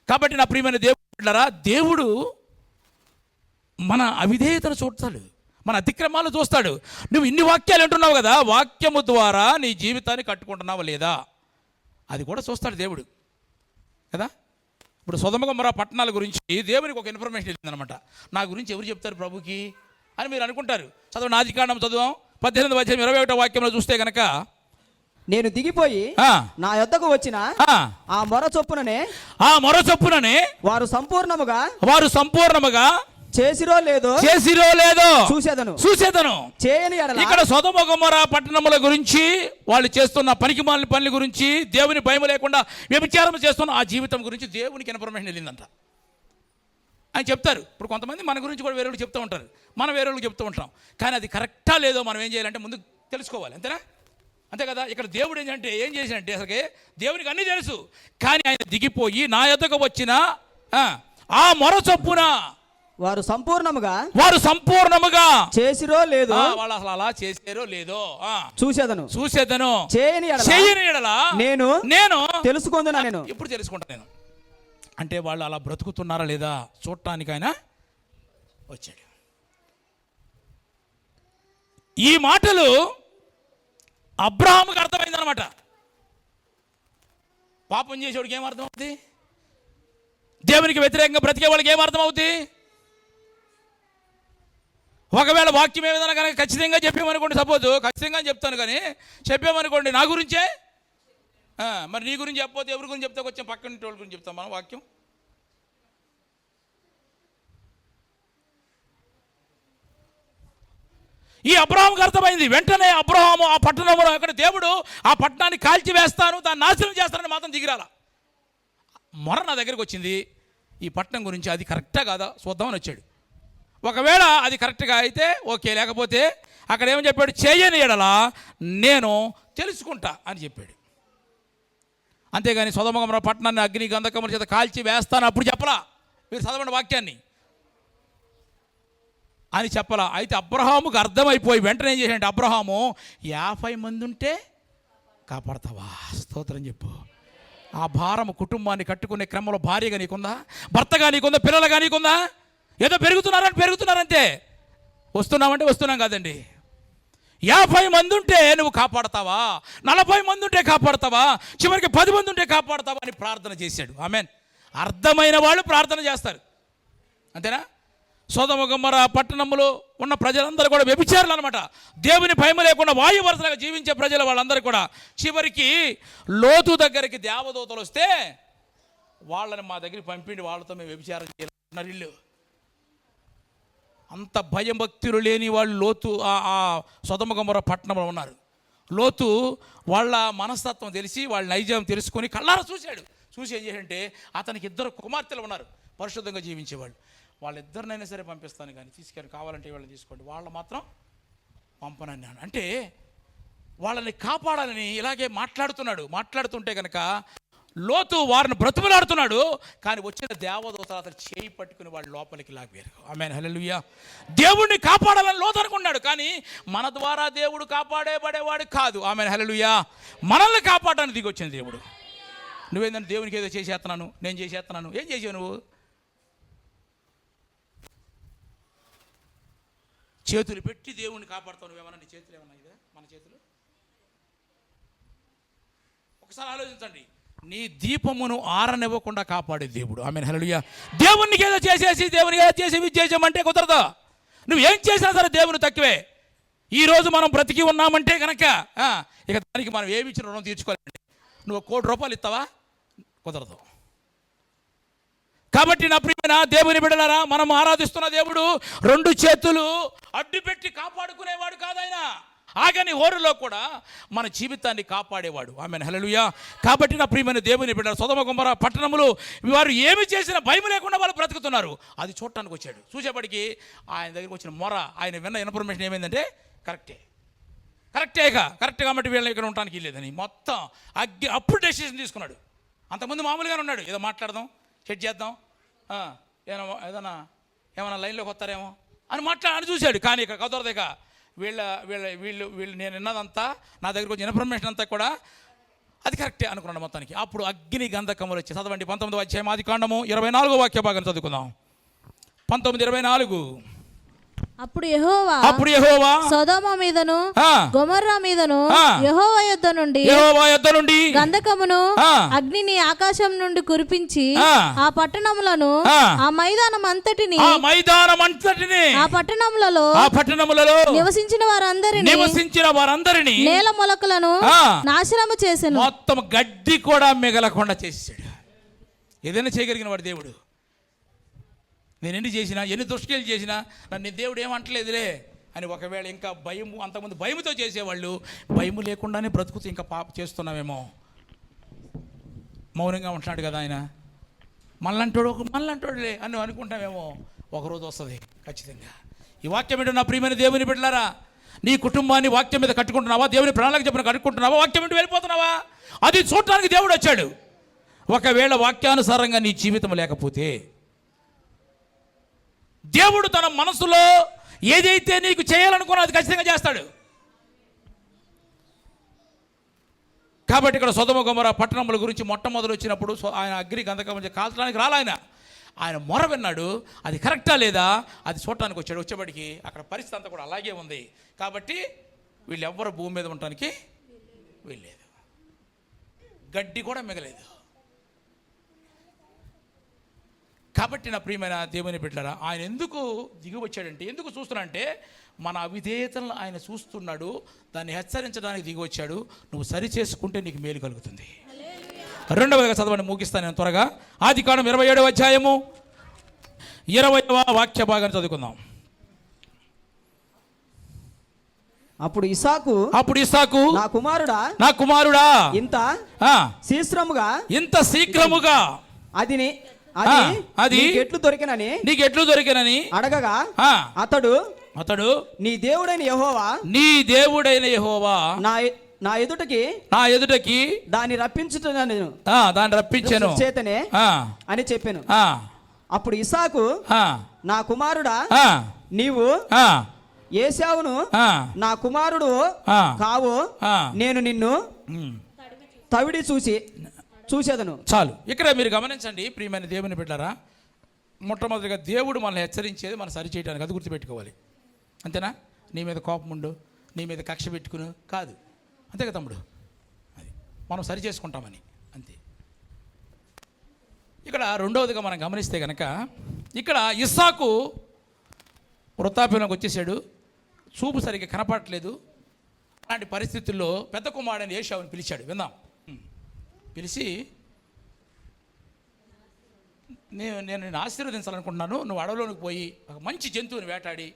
కాబట్టి నా ప్రియమైన దేవుడారా, దేవుడు మన అవిధేయతను చూస్తాడు, మన అతిక్రమాలు చూస్తాడు. నువ్వు ఇన్ని వాక్యాలు అంటున్నావు కదా, వాక్యము ద్వారా నీ జీవితాన్ని కట్టుకుంటున్నావా లేదా అది కూడా చూస్తాడు దేవుడు కదా. ఇప్పుడు సొదొమ గొమొర్రా పట్టణాల గురించి దేవునికి ఒక ఇన్ఫర్మేషన్ వెళ్ళిందనమాట. నా గురించి ఎవరు చెప్తారు ప్రభుకి అని మీరు అనుకుంటారు. చదువు, ఆదికాండం చదువు 18:21 వాక్యంలో చూస్తే కనుక, నేను దిగిపోయి నా యొద్దకు వచ్చిన ఆ మొర చొప్పుననే వారు సంపూర్ణముగా చేసిరో లేదో చూసేదను. ఇక్కడ సొదొమ గొమొర్రా పట్టణముల గురించి, వాళ్ళు చేస్తున్న పనికిమాలిన పనుల గురించి, దేవుని భయం లేకుండా వ్యభిచారం చేస్తున్న ఆ జీవితం గురించి దేవునికి ఇన్ఫర్మేషన్ వెళ్ళిందంట అని చెప్తారు. ఇప్పుడు కొంతమంది మన గురించి కూడా వేరే చెప్తూ ఉంటారు, మనం వేరే వాళ్ళకి చెప్తూ ఉంటాం. కానీ అది కరెక్టా లేదో మనం ఏం చేయాలంటే ముందు తెలుసుకోవాలి. అంతేనా? అంతే కదా. ఇక్కడ దేవుడు ఏంటంటే ఏం చేశాడంటే, అసలుకే దేవునికి అన్నీ తెలుసు. కానీ ఆయన దిగిపోయి నా యొద్దకు వచ్చిన ఆ మొర చొప్పున వారు సంపూర్ణముగా చేసిరో లేదో, వాళ్ళు అసలు అలా చేసారో లేదో చూసేదను. చేయని ఎడల నేను తెలుసుకుంటున్నా. నేను ఇప్పుడు తెలుసుకుంటా. నేను అంటే వాళ్ళు అలా బ్రతుకుతున్నారా లేదా చూడటానికి ఆయన వచ్చాడు. ఈ మాటలు అబ్రహాముకి అర్థమైందనమాట. పాపం చేసేవాడికి ఏం అర్థమవుతుంది? దేవునికి వ్యతిరేకంగా బ్రతికే వాళ్ళకి ఏం అర్థమవుతుంది? ఒకవేళ వాక్యం ఏ విధంగా కనుక ఖచ్చితంగా చెప్పామనుకోండి, సపోజ్ ఖచ్చితంగా చెప్తాను కానీ చెప్పామనుకోండి నా గురించే, మరి నీ గురించి చెప్పకపోతే ఎవరి గురించి చెప్తా, కొంచెం పక్కన వాళ్ళ గురించి చెప్తాం మనం వాక్యం. ఈ అబ్రహాముకు అర్థమైంది. వెంటనే అబ్రహాము ఆ పట్టణంలో అక్కడ దేవుడు ఆ పట్టణాన్ని కాల్చి వేస్తాను, దాన్ని నాశనం చేస్తానని మాత్రం దిగిరాల. మొర నా దగ్గరికి వచ్చింది, ఈ పట్టణం గురించి అది కరెక్టా కాదా చూద్దామని వచ్చాడు. ఒకవేళ అది కరెక్ట్గా అయితే ఓకే, లేకపోతే అక్కడ ఏమని చెప్పాడు, చేయని ఎడలా నేను తెలుసుకుంటా అని చెప్పాడు. అంతేగాని సొదొమ గొమొర్రా పట్టణాన్ని అగ్ని గంధకముల చేత కాల్చి వేస్తాను అప్పుడు చెప్పలా, మీరు చదవండి వాక్యాన్ని అని చెప్పలా. అయితే అబ్రహాముకు అర్థమైపోయి వెంటనే ఏం చేశాడంటే, అబ్రహాము 50 మంది ఉంటే కాపాడతావా? స్తోత్రం చెప్పు. ఆ భారము కుటుంబాన్ని కట్టుకునే క్రమంలో భార్యగా నీకుందా, భర్తగా నీకుందా, పిల్లలుగా నీకుందా? ఏదో పెరుగుతున్నారంతే. వస్తున్నామంటే వస్తున్నాం కాదండి. 50 మంది ఉంటే నువ్వు కాపాడతావా? 40 మంది ఉంటే కాపాడతావా? చివరికి 10 మంది ఉంటే కాపాడతావా అని ప్రార్థన చేశాడు. ఆమెన్. అర్థమైన వాళ్ళు ప్రార్థన చేస్తారు, అంతేనా? సొదొమ గొమొర్రా పట్టణంలో ఉన్న ప్రజలందరూ కూడా వ్యభిచారులు అనమాట. దేవుని భయం లేకుండా వాయు వరుసలుగా జీవించే ప్రజలు వాళ్ళందరూ కూడా. చివరికి లోతు దగ్గరికి దేవదూతలు వస్తే వాళ్ళని మా దగ్గరికి పంపిండి, వాళ్ళతో మేము వ్యభిచారం చేయాలన్నారు. ఇల్లు అంత భయం భక్తులు లేని వాళ్ళు లోతు ఆ సొదొమ గొమొర్రా పట్టణంలో ఉన్నారు. లోతు వాళ్ళ మనస్తత్వం తెలిసి, వాళ్ళ నైజం తెలుసుకొని కళ్ళారా చూశాడు. చూసి ఏం చేశాడంటే, అతనికి 2 కుమార్తెలు ఉన్నారు పరిశుద్ధంగా జీవించేవాళ్ళు. వాళ్ళిద్దరినైనా సరే పంపిస్తాను కానీ తీసుకెళ్ళి, కావాలంటే వాళ్ళని తీసుకోండి, వాళ్ళు మాత్రం పంపనన్నాను. అంటే వాళ్ళని కాపాడాలని ఇలాగే మాట్లాడుతుంటే కనుక లోతు వారిని బ్రతుకులాడుతున్నాడు. కానీ వచ్చిన దేవదూతలు అతను చేయి పట్టుకుని వాళ్ళు లోపలికి లాగారు. ఆమేన్, హల్లెలూయా. దేవుడిని కాపాడాలని లోతు అనుకున్నాడు, కానీ మన ద్వారా దేవుడు కాపాడేబడేవాడు కాదు. ఆమేన్, హల్లెలూయా. మనల్ని కాపాడడానికి దిగి వచ్చిన దేవుడు. నువ్వేందంటే దేవునికి ఏదో చేసేస్తున్నాను, నేను చేసేస్తున్నాను. ఏం చేసావు నువ్వు? చేతులు పెట్టి దేవుణ్ణి కాపాడుతావు. నువ్వేమన్నా నీ చేతులు ఏమన్నా ఇదే మన చేతులు? ఒకసారి ఆలోచించండి. నీ దీపమును ఆరనివ్వకుండా కాపాడే దేవుడు. ఆమేన్, హల్లెలూయా. దేవునికి ఏదో చేసేసి దేవునికి ఏదో చేసి విజేయమంటే కుదరదు. నువ్వు ఏం చేసినా సరే దేవుని తక్కువే. ఈరోజు మనం బ్రతికి ఉన్నామంటే కనుక ఇక దానికి మనం ఏమి ఇచ్చిన రుణం తీర్చుకోవాలండి. నువ్వు 1 కోటి రూపాయలు ఇస్తావా? కుదరదు. కాబట్టి నా ప్రియమైన దేవుని బిడ్డలారా, మనం ఆరాధిస్తున్న దేవుడు 2 చేతులు అడ్డుపెట్టి కాపాడుకునేవాడు కాదాయన. ఆగని హోరులో కూడా మన జీవితాన్ని కాపాడేవాడు. ఆమేన్, హల్లెలూయా. కాబట్టి నా ప్రియమైన దేవుని బిడ్డలారా, సొదొమ గొమొర్రా పట్టణంలో వారు ఏమి చేసినా భయం లేకుండా వాళ్ళు బ్రతుకుతున్నారు. అది చూడటానికి వచ్చాడు. చూసేపటికి ఆయన దగ్గరికి వచ్చిన మొర, ఆయన విన్న ఇన్ఫర్మేషన్ ఏమైందంటే కరెక్టే కాబట్టి వీళ్ళని ఇక్కడ ఉండటానికి లేదని మొత్తం అప్పుడు డెసిషన్ తీసుకున్నాడు. అంతకుముందు మామూలుగానే ఉన్నాడు, ఏదో మాట్లాడదాం, సెట్ చేద్దాం, ఏమైనా లైన్లోకి వస్తారేమో అని చూశాడు. కానీ ఇక కుదరదు. ఇక వీళ్ళు నేను విన్నదంతా, నా దగ్గరకు వచ్చిన ఇన్ఫర్మేషన్ అంతా కూడా అది కరెక్టే అనుకున్నాడు మొత్తానికి. అప్పుడు అగ్ని గంధకములు వచ్చి చదవండి 19వ అధ్యాయం ఆదికాండము 24వ వాక్య భాగం చదువుకుందాం. 19:24. అప్పుడు యెహోవా సొదొమ మీదను గొమొర్రా మీదను యెహోవా యొద్ద నుండి గంధకమును అగ్నిని ఆకాశం నుండి కురిపించి ఆ పట్టణములను ఆ మైదానం అంతటిని ఆ పట్టణములలో నివసించిన వారందరిని నేల మొలకలను నాశనము చేసెను. మొత్తం గడ్డి కూడా మిగలకుండా చేసాడు. ఏదైనా చేయగలిగిన వాడు దేవుడు. నేను ఎన్ని చేసినా, ఎన్ని దుష్క్రియలు చేసినా నన్ను దేవుడు ఏమంటలేదులే అని ఒకవేళ ఇంకా భయము, అంతకుముందు భయముతో చేసేవాళ్ళు భయము లేకుండానే బ్రతుకుతూ ఇంకా పాప చేస్తున్నామేమో. మౌనంగా ఉంటున్నాడు కదా ఆయన, మళ్ళంటోడులే అని అనుకుంటామేమో. ఒకరోజు వస్తుంది ఖచ్చితంగా. ఈ వాక్యం ఏంటో నా ప్రియమైన దేవుని బిడ్డలారా, నీ కుటుంబాన్ని వాక్యం మీద కట్టుకుంటున్నావా? దేవుని ప్రణాళిక చెప్పిన కట్టుకుంటున్నావా? వాక్యం ఏంటో వెళ్ళిపోతున్నావా? అది చూడటానికి దేవుడు వచ్చాడు. ఒకవేళ వాక్యానుసారంగా నీ జీవితం లేకపోతే దేవుడు తన మనసులో ఏదైతే నీకు చేయాలనుకున్నా అది ఖచ్చితంగా చేస్తాడు. కాబట్టి ఇక్కడ సొదొమ గొమొర్రా పట్టణముల గురించి మొట్టమొదలు వచ్చినప్పుడు ఆయన అగ్ని గంధకం కాల్చడానికి ఆయన మొర విన్నాడు. అది కరెక్టా లేదా అది చూడటానికి వచ్చాడు. వచ్చేప్పటికి అక్కడ పరిస్థితి అంతా కూడా అలాగే ఉంది. కాబట్టి వీళ్ళెవ్వరు భూమి మీద ఉండటానికి వీల్లేదు, గడ్డి కూడా మిగలేదు. కాబట్టి నా ప్రియమైన దేవుని బిడ్డలారా, ఆయన ఎందుకు దిగి వచ్చాడంటే, ఎందుకు చూస్తున్నాడంటే మన అవిధేయతలను ఆయన చూస్తున్నాడు, దాన్ని హెచ్చరించడానికి దిగి వచ్చాడు. నువ్వు సరి చేసుకుంటే నీకు మేలు కలుగుతుంది. రెండవదిగా చదవండి, ముగిస్తాను నేను త్వరగా. ఆదికాండం 27వ అధ్యాయము 20వ వాక్య భాగాన్ని చదువుకుందాం. అప్పుడు ఇస్సాకు నా కుమారుడా ఇంత శీఘ్రముగా అది నీకెట్లు దొరికినని అడగగా అతడు నీ దేవుడైన యెహోవా నా ఎదుటకి దాన్ని రప్పించాను చేతనే అని చెప్పాను. అప్పుడు ఇస్సాకు, నా కుమారుడా, నీవు ఏశావును నా కుమారుడు కావు, నేను నిన్ను తవిడి చూసేదను. చాలు. ఇక్కడ మీరు గమనించండి ప్రియమైన దేవుని బిడ్డలారా, మొట్టమొదటిగా దేవుడు మనల్ని హెచ్చరించేది మనం సరి చేయడానికి, అది గుర్తుపెట్టుకోవాలి. అంతేనా? నీ మీద కోపం ఉండు, నీ మీద కక్ష పెట్టుకుని కాదు, అంతేగా తమ్ముడు, అది మనం సరి చేసుకుంటామని అంతే. ఇక్కడ రెండవదిగా మనం గమనిస్తే కనుక, ఇక్కడ ఇస్సాకు వృద్ధాప్యంలోకి వచ్చేసాడు, చూపు సరిగ్గా కనపడట్లేదు. అలాంటి పరిస్థితుల్లో పెద్ద కుమారుడైన ఏశావుని పిలిచాడు. విందాం. పిలిచి, నేను నిన్ను ఆశీర్వదించాలనుకుంటున్నాను, నువ్వు అడవిలోనికి పోయి ఒక మంచి జంతువుని వేటాడి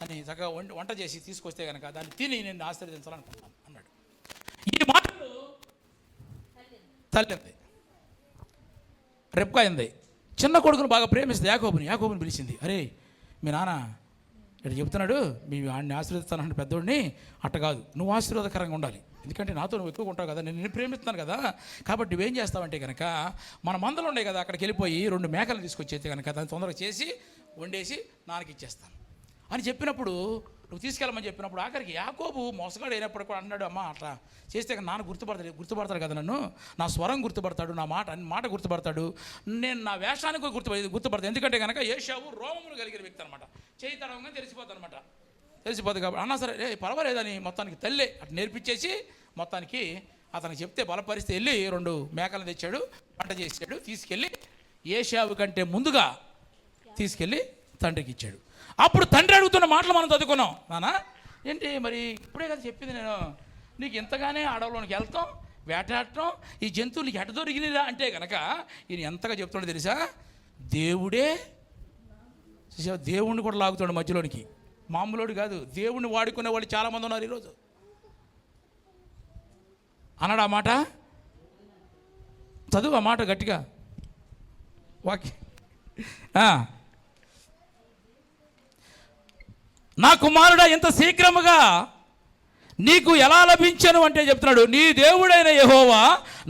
అని చక్కగా వంట చేసి తీసుకొస్తే కనుక దాన్ని తిని నేను ఆశీర్వదించాలనుకుంటున్నాను అన్నాడు. ఈ మాటలు తల్లి అంది, రెబ్కా అయింది. చిన్న కొడుకును బాగా ప్రేమిస్తుంది యాకోబుని పిలిచింది. అరే, మీ నాన్న ఇక్కడ చెప్తున్నాడు, మీ వాడిని ఆశీర్వదిస్తానంటే పెద్దోడిని, అట్ట కాదు, నువ్వు ఆశీర్వాదకరంగా ఉండాలి, ఎందుకంటే నాతో నువ్వు ఎక్కువగా ఉంటావు కదా, నేను ప్రేమిస్తున్నాను కదా, కాబట్టి నువ్వేం చేస్తావంటే కనుక మన మందలు ఉన్నాయి కదా, అక్కడికి వెళ్ళిపోయి 2 మేకలు తీసుకొచ్చేస్తే కనుక దాన్ని తొందరగా చేసి వండేసి నాన్నకి ఇచ్చేస్తాను అని చెప్పినప్పుడు, నువ్వు తీసుకెళ్ళమని చెప్పినప్పుడు ఆఖరికి యాకోబు మోసగాడు అయినప్పుడు కూడా అన్నాడు, అమ్మ అట్లా చేస్తే నాన్న గుర్తుపడతాడు కదా, నన్ను నా స్వరం గుర్తుపడతాడు, నా మాట గుర్తుపడతాడు, నేను నా వేషానికి గుర్తుపడతాను, ఎందుకంటే కనుక ఏశావు రోమములు కలిగిన వ్యక్తి అనమాట, చేయి తడవంగా తెలిసిపోతుంది కాబట్టి అన్నా సరే పర్వాలేదని మొత్తానికి తల్లి అటు నేర్పించేసి మొత్తానికి అతనికి చెప్తే బలపరిస్తే వెళ్ళి 2 మేకలను తెచ్చాడు, వంట చేసాడు, తీసుకెళ్ళి ఏశావు కంటే ముందుగా తీసుకెళ్ళి తండ్రికి ఇచ్చాడు. అప్పుడు తండ్రి అడుగుతున్న మాటలు మనం చదువుకున్నాం. నాన్న ఏంటి మరి ఇప్పుడే కదా చెప్పింది, నేను నీకు ఇంతగానే అడవులోనికి వెళ్తాం, వేటాడటం, ఈ జంతువులకి ఎట దొరికినరా అంటే కనుక ఈయన ఎంతగా చెప్తున్నాడు తెలుసా, దేవుణ్ణి కూడా లాగుతాడు మధ్యలోనికి, మామూలుడు కాదు, దేవుణ్ణి వాడుకునే వాళ్ళు చాలామంది ఉన్నారు ఈరోజు. అన్నాడు ఆ మాట, చదువు ఆ మాట గట్టిగా వాక్య. నా కుమారుడా, ఇంత శీఘ్రముగా నీకు ఎలా లభించను అంటే చెప్తున్నాడు, నీ దేవుడైన యెహోవా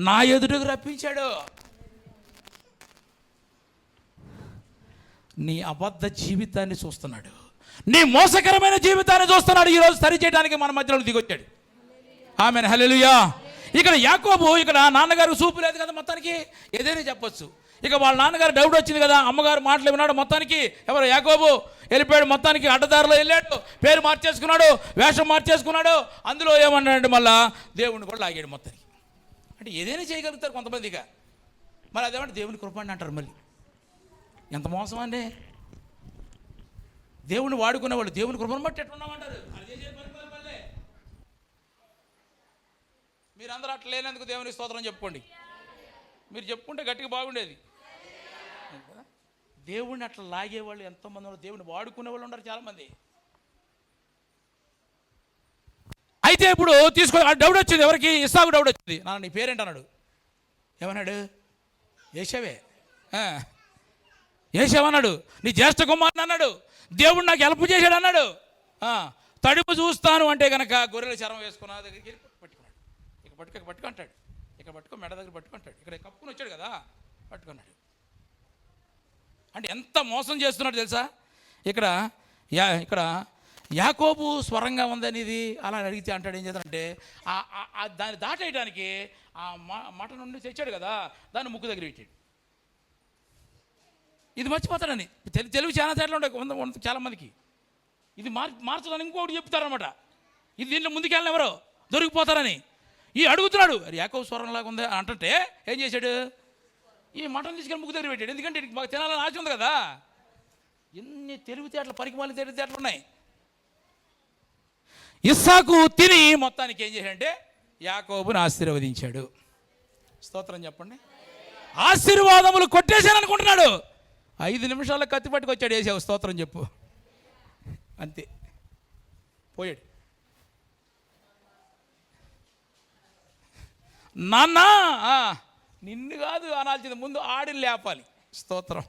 నా ఎదుటకు రప్పించాడు. నీ అబద్ధ జీవితాన్ని చూస్తున్నాడు, నీ మోసకరమైన జీవితాన్ని చూస్తున్నాడు. ఈరోజు సరి చేయడానికి మన మధ్యలో దిగొచ్చాడు. ఆమెన్, హల్లెలూయా. ఇక్కడ యాకోబు, ఇక్కడ నాన్నగారు చూపు లేదు కదా, మొత్తానికి ఏదైనా చెప్పొచ్చు. ఇక వాళ్ళ నాన్నగారు డౌట్ వచ్చింది కదా, అమ్మగారు మాటలు విన్నాడు, మొత్తానికి ఎవరు యాకోబు వెళ్ళిపోయాడు, మొత్తానికి అడ్డదారిలో వెళ్ళాడు, పేరు మార్చేసుకున్నాడు, వేషం మార్చేసుకున్నాడు, అందులో ఏమన్నాడు మళ్ళా దేవుణ్ణి కూడా లాగాడు మొత్తానికి. అంటే ఏదైనా చేయగలుగుతారు కొంతమందిగా, మరి అదేమంటే దేవుని కృప అని అంటారు. మళ్ళీ ఎంత మోసం అండి, దేవుణ్ణి వాడుకునే వాళ్ళు దేవుని కృపను బట్టి ఎట్టున్నామంటారు. మీరు అందరూ అట్లా లేనందుకు దేవుని స్తోత్రం చెప్పుకోండి. మీరు చెప్పుకుంటే గట్టిగా బాగుండేది. దేవుణ్ణి అట్లా లాగేవాళ్ళు ఎంతోమంది ఉన్నారు, దేవుని వాడుకునే వాళ్ళు ఉన్నారు చాలామంది. అయితే ఇప్పుడు డౌట్ వచ్చింది, ఎవరికి? ఇస్సాకు డౌట్ వచ్చింది. నాన్న నీ పేరేంటి అన్నాడు. ఏమన్నాడు? ఏశావే. ఏశావన్నాడు. నీ జ్యేష్ఠ కుమారుని అన్నాడు. దేవుడు నాకు హెల్ప్ చేశాడు అన్నాడు. తడుపు చూస్తాను అంటే కనుక గొర్రెల చర్మం వేసుకున్న దగ్గరికి పట్టుకున్నాడు. ఇక పట్టుకుంటాడు, ఇక్కడ పట్టుకో, మెడ దగ్గర పట్టుకుంటాడు, ఇక్కడ కప్పుకుని వచ్చాడు కదా, పట్టుకున్నాడు. అంటే ఎంత మోసం చేస్తున్నాడు తెలుసా. ఇక్కడ యాకోబు స్వరంగా ఉందని ఇది అలా అడిగితే అంటాడు, ఏం చేస్తాడంటే దాన్ని దాటేయడానికి ఆ మట నుండి తెచ్చాడు కదా, దాన్ని ముక్కు దగ్గర పెట్టాడు. ఇది మర్చిపోతాడని తెలుగు చాలా తేట్లు ఉంటాయి చాలామందికి. ఇది మార్చడానికి ఇంకొకటి చెప్తారనమాట, ఇది దీంట్లో ముందుకెళ్ళిన ఎవరో దొరికిపోతారని. ఈ అడుగుతున్నాడు, అది యాకోబు స్వరంలాగా ఉంది అంటే ఏం చేశాడు? ఈ మటన్ తీసుకెళ్ళి ముగ్గు దగ్గర పెట్టాడు. ఎందుకంటే ఇటు మాకు తినాలని ఆశ ఉంది కదా. ఎన్ని తెలివితేటలు, పరికిమాలి తెలివితేటలు ఉన్నాయి. ఇస్సాకు తిని మొత్తానికి ఏం చేశాడంటే యాకోబుని ఆశీర్వదించాడు. స్తోత్రం చెప్పండి. ఆశీర్వాదములు కొట్టేశాను అనుకుంటున్నాడు. 5 నిమిషాల్లో కత్తి పట్టుకొచ్చాడు. వేసావు స్తోత్రం చెప్పు, అంతే పోయాడు. నాన్న నిన్ను కాదు అనాల్సింది, ముందు ఆడిని లేపాలి. స్తోత్రం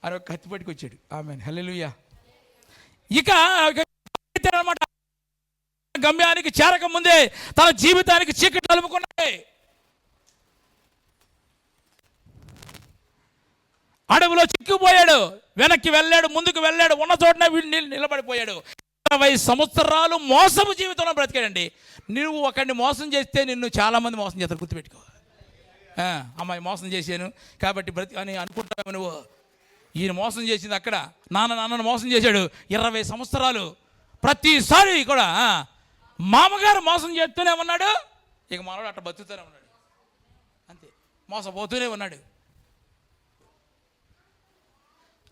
అని ఒక కత్తి పట్టుకొచ్చాడు. ఆమేన్, హల్లెలూయా. ఇక అన్నమాట గమ్యానికి చేరక ముందే తన జీవితానికి చీకటి అలుముకున్నాయి. అడవిలో చిక్కుపోయాడు. వెనక్కి వెళ్ళాడు, ముందుకు వెళ్ళాడు, ఉన్న చోటనే నిలబడిపోయాడు. 20 సంవత్సరాలు మోసము జీవితంలో బ్రతికాడండి. నువ్వు ఒకరిని మోసం చేస్తే నిన్ను చాలామంది మోసం చేస్తారు, గుర్తుపెట్టుకో. అమ్మాయి మోసం చేశాను కాబట్టి బ్రతి అని అనుకుంటావు నువ్వు. ఈయన మోసం చేసింది అక్కడ, నాన్నను మోసం చేశాడు 20 సంవత్సరాలు. ప్రతిసారి కూడా మామగారు మోసం చేస్తూనే ఉన్నాడు. ఇక మనవాడు అట్లా బతుకుతూనే ఉన్నాడు, అంతే, మోసపోతూనే ఉన్నాడు.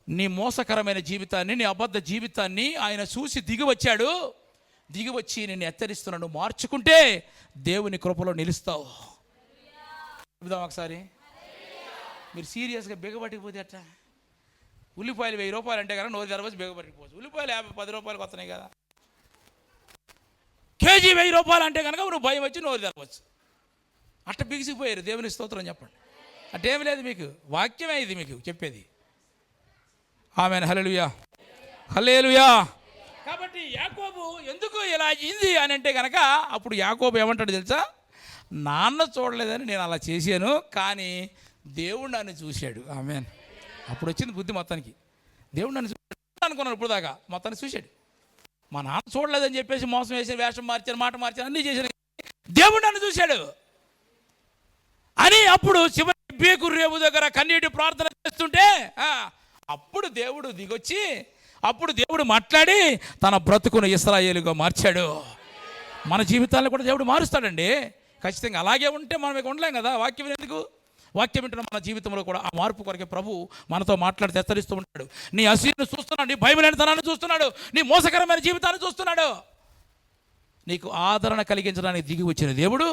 నీ మోసకరమైన జీవితాన్ని, నీ అబద్ధ జీవితాన్ని ఆయన చూసి దిగివచ్చాడు. దిగివచ్చి నిన్ను హెచ్చరిస్తున్నాడు. మార్చుకుంటే దేవుని కృపలో నిలుస్తావు. చెబుదాం ఒకసారి. మీరు సీరియస్గా బిగబట్టిపోతే అట్లా. ఉల్లిపాయలు 1000 రూపాయలు అంటే కదా నోరు తెరవచ్చు, బిగబట్టిపోవచ్చు. ఉల్లిపాయలు 50-10 రూపాయలకు వస్తున్నాయి కదా. కేజీ 1000 రూపాయలు అంటే కనుక నువ్వు భయం వచ్చి నోరు తెరవచ్చు. అట్ట బిగిసిపోయారు. దేవుని స్తోత్రం చెప్పండి. అట్టేమి లేదు, మీకు వాక్యమే ఇది మీకు చెప్పేది. ఆమేన్, హల్లెలూయా, హల్లెలూయా. కాబట్టి యాకోబు ఎందుకు ఇలా అయింది అని అంటే కనుక అప్పుడు యాకోబు ఏమంటాడు తెలుసా? నాన్న చూడలేదని నేను అలా చేశాను, కానీ దేవుడు నన్ను చూశాడు. ఆమేన్. అప్పుడు వచ్చింది బుద్ధి మొత్తానికి. దేవుడు నన్ను చూశాడు అనుకున్నాను ఇప్పుడు దాకా, మొత్తాన్ని చూశాడు. మా నాన్న చూడలేదని చెప్పేసి మోసం వేసాను, వేషం మార్చాను, మాట మార్చాను, అన్నీ చేశాను. దేవుడు నన్ను చూశాడు అని అప్పుడు చివరి బేకు రేవు దగ్గర కన్నీటి ప్రార్థన చేస్తుంటే అప్పుడు దేవుడు దిగొచ్చి, అప్పుడు దేవుడు మాట్లాడి తన బ్రతుకును ఇశ్రాయేలుగా మార్చాడు. మన జీవితాలను కూడా దేవుడు మారుస్తాడండి ఖచ్చితంగా. అలాగే ఉంటే మనం ఇక ఉండలేం కదా. వాక్యం ఎందుకు? వాక్యం వింటున్న మన జీవితంలో కూడా ఆ మార్పు కొరకే ప్రభు మనతో మాట్లాడి హెచ్చరిస్తూ ఉంటాడు. నీ అసూయను చూస్తున్నాడు, నీ భయలేనితనాన్ని చూస్తున్నాడు, నీ మోసకరమైన జీవితాన్ని చూస్తున్నాడు. నీకు ఆదరణ కలిగించడానికి దిగి వచ్చిన దేవుడు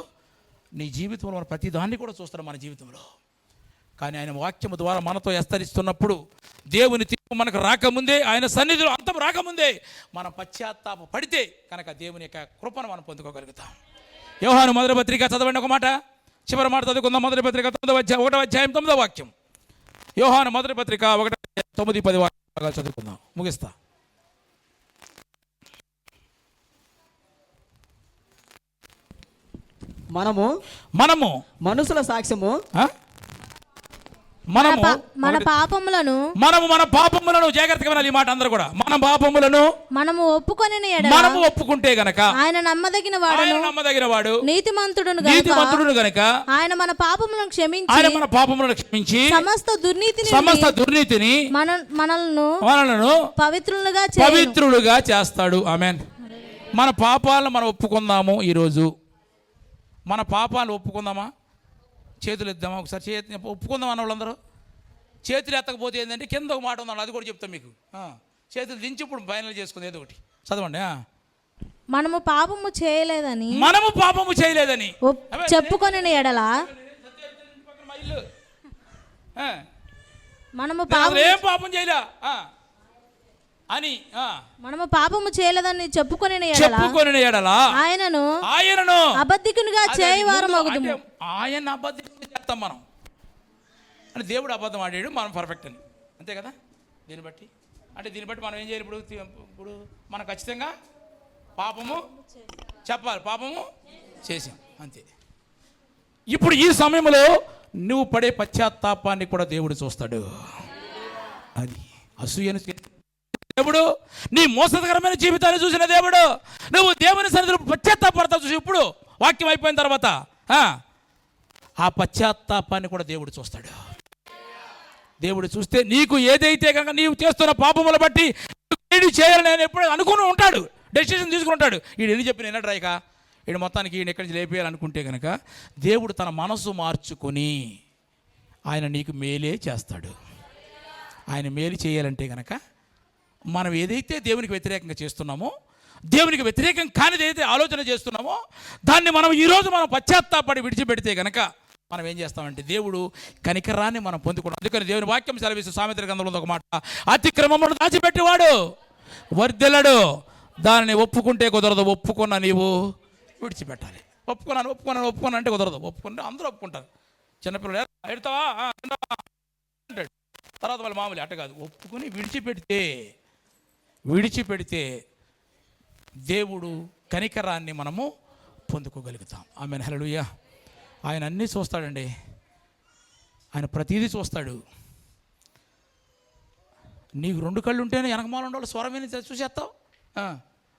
నీ జీవితంలో మన ప్రతి దాన్ని కూడా చూస్తాడు మన జీవితంలో. కానీ ఆయన వాక్యము ద్వారా మనతో హెచ్చరిస్తున్నప్పుడు దేవుని తీర్పు మనకు రాకముందే, ఆయన సన్నిధిలో అంతం రాకముందే మనం పశ్చాత్తాప పడితే కనుక దేవుని యొక్క కృపను మనం పొందుకోగలుగుతాం. యోహాను మొదటి పత్రిక చదవండి ఒక మాట, చివరి మాట చదువుకుందాం. మొదటి పత్రిక 1వ అధ్యాయం 9వ వాక్యం. యోహాను మొదటి పత్రిక 1:9-10 వాక్యాలు చదువుకుందాం, ముగిస్తా. మనము మనుషుల సాక్ష్యము మన పాపములను మన పాపములను జాగ్రత్తగా వినాలి ఈ మాట అందరూ కూడా. మన పాపములను మనము ఒప్పుకుంటే గనక ఆయన నమ్మదగిన వాడు నీతిమంతుడును గనక ఆయన మన పాపములను క్షమించి సమస్త దుర్నీతిని మనలను పవిత్రులుగా చేస్తాడు. ఆమేన్. మన పాపాలను మనం ఒప్పుకుందాము. ఈరోజు మన పాపాలను ఒప్పుకుందామా? చేతులు ఎద్దామా? ఒకసారి ఒప్పుకుందాం అన్న వాళ్ళందరూ. చేతులు ఎత్తకపోతే ఏంటంటే కింద ఒక మాట ఉందండి, అది కూడా చెప్తాం మీకు. చేతులు దించి ఇప్పుడు ఫైనల్ చేసుకుంది ఏదో ఒకటి చదవండి. మనము పాపము చేయలేదని చెప్పుకొనిన ఎడల మనము పాపం చేయలే అని మనము పాపము చేయలేదని చెప్పుకొనిన ఎడల ఆయనను అబద్ధికునిగా చేయవారమగుదుము. ఆయన అబద్ధికుని చేస్తాం మనం అంటే దేవుడు అబద్ధం ఆడాడు, మనం పర్ఫెక్ట్ అని, అంతే కదా. దీన్ని బట్టి మనం ఏం చేయాలి? ఇప్పుడు మనం ఖచ్చితంగా పాపము చెప్పాలి, పాపము చేసాం, అంతే. ఇప్పుడు ఈ సమయంలో నువ్వు పడే పశ్చాత్తాపాన్ని కూడా దేవుడు చూస్తాడు. అది అసూయను దేవుడు, నీ మోసకరమైన జీవితాన్ని చూసిన దేవుడు, నువ్వు దేవుని సన్నిధిలో పశ్చాత్తాపడతావు చూసి ఇప్పుడు వాక్యం అయిపోయిన తర్వాత ఆ పశ్చాత్తాపాన్ని కూడా దేవుడు చూస్తాడు. దేవుడు చూస్తే నీకు ఏదైతే కనుక నీవు చేస్తున్న పాపములు బట్టి చేయాలని ఆయన ఎప్పుడు అనుకుని ఉంటాడు, డెసిషన్ తీసుకుని ఉంటాడు. వీడు ఎన్ని చెప్పిన ఎన్నట్రాయిక వీడు మొత్తానికి వీడిని ఎక్కడి నుంచి లేపేయాలనుకుంటే కనుక దేవుడు తన మనసు మార్చుకొని ఆయన నీకు మేలే చేస్తాడు. ఆయన మేలు చేయాలంటే కనుక మనం ఏదైతే దేవునికి వ్యతిరేకంగా చేస్తున్నామో, దేవునికి వ్యతిరేకం కానిది ఏదైతే ఆలోచన చేస్తున్నామో దాన్ని మనం ఈరోజు మనం పశ్చాత్తాపడి విడిచిపెడితే కనుక మనం ఏం చేస్తామంటే దేవుడు కనికరాన్ని మనం పొందుకుంటాం. అందుకని దేవుని వాక్యం సెలవిస్తూ సామెతల గ్రంథంలో ఒక మాట, అతిక్రమమును దాచిపెట్టేవాడు వర్ధిల్లడు, దానిని ఒప్పుకుంటే కుదరదు, ఒప్పుకున్న నీవు విడిచిపెట్టాలి. ఒప్పుకున్నాను అంటే కుదరదు. ఒప్పుకుంటే అందరూ ఒప్పుకుంటారు. చిన్నపిల్లలు ఎడతావా అంటాడు, తర్వాత వాళ్ళు మామూలు అట్ట కాదు. ఒప్పుకొని విడిచిపెడితే దేవుడు కనికరాన్ని మనము పొందుకోగలుగుతాం. ఆమెన్, హల్లెలూయా. ఆయన అన్నీ చూస్తాడండి, ఆయన ప్రతిదీ చూస్తాడు. నీకు 2 కళ్ళు ఉంటేనే వెనకమాల ఉన్న వాళ్ళు స్వరం విని చూసేస్తావు,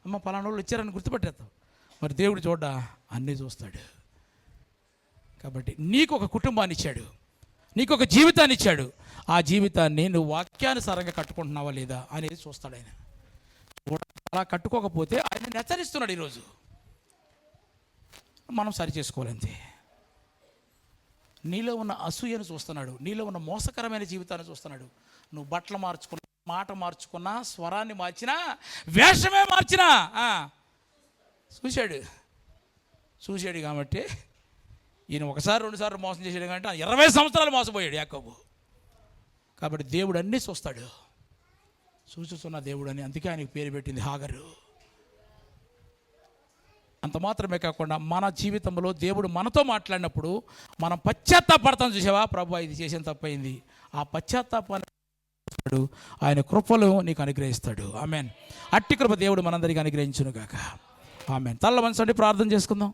అమ్మ పలానా వాళ్ళు వచ్చారని గుర్తుపెట్టేస్తావు. మరి దేవుడు చూడ్డా అన్నీ చూస్తాడు. కాబట్టి నీకు ఒక కుటుంబాన్ని ఇచ్చాడు, నీకు ఒక జీవితాన్ని ఇచ్చాడు. ఆ జీవితాన్ని నువ్వు వాక్యానుసారంగా కట్టుకుంటున్నావా లేదా అనేది చూస్తాడు ఆయన. అలా కట్టుకోకపోతే ఆయన హెచ్చరిస్తున్నాడు. ఈరోజు మనం సరి చేసుకోవాలంతే. నీలో ఉన్న అసూయను చూస్తున్నాడు, నీలో ఉన్న మోసకరమైన జీవితాన్ని చూస్తున్నాడు. నువ్వు బట్టలు మార్చుకున్నా, మాట మార్చుకున్నా, స్వరాన్ని మార్చినా, వేషమే మార్చినా చూశాడు. కాబట్టి ఈయన 1-2 సార్లు మోసం చేశాడు కాబట్టి 20 సంవత్సరాలు మోసపోయాడు యాకోబు. కాబట్టి దేవుడు అన్నీ చూస్తాడు, చూస్తున్న దేవుడు అని అందుకే ఆయనకు పేరు పెట్టింది హాగరు. అంత మాత్రమే కాకుండా మన జీవితంలో దేవుడు మనతో మాట్లాడినప్పుడు మనం పశ్చాత్తాపడతాం. చూసావా, ప్రభు ఇది చేసిన తప్పైంది, ఆ పశ్చాత్తాపాన్ని ఆయన కృపలు నీకు అనుగ్రహిస్తాడు. ఆమెన్. అట్టి కృప దేవుడు మనందరికీ అనుగ్రహించును గాక. ఆమెన్. తల్ల మనసు ప్రార్థన చేసుకుందాం.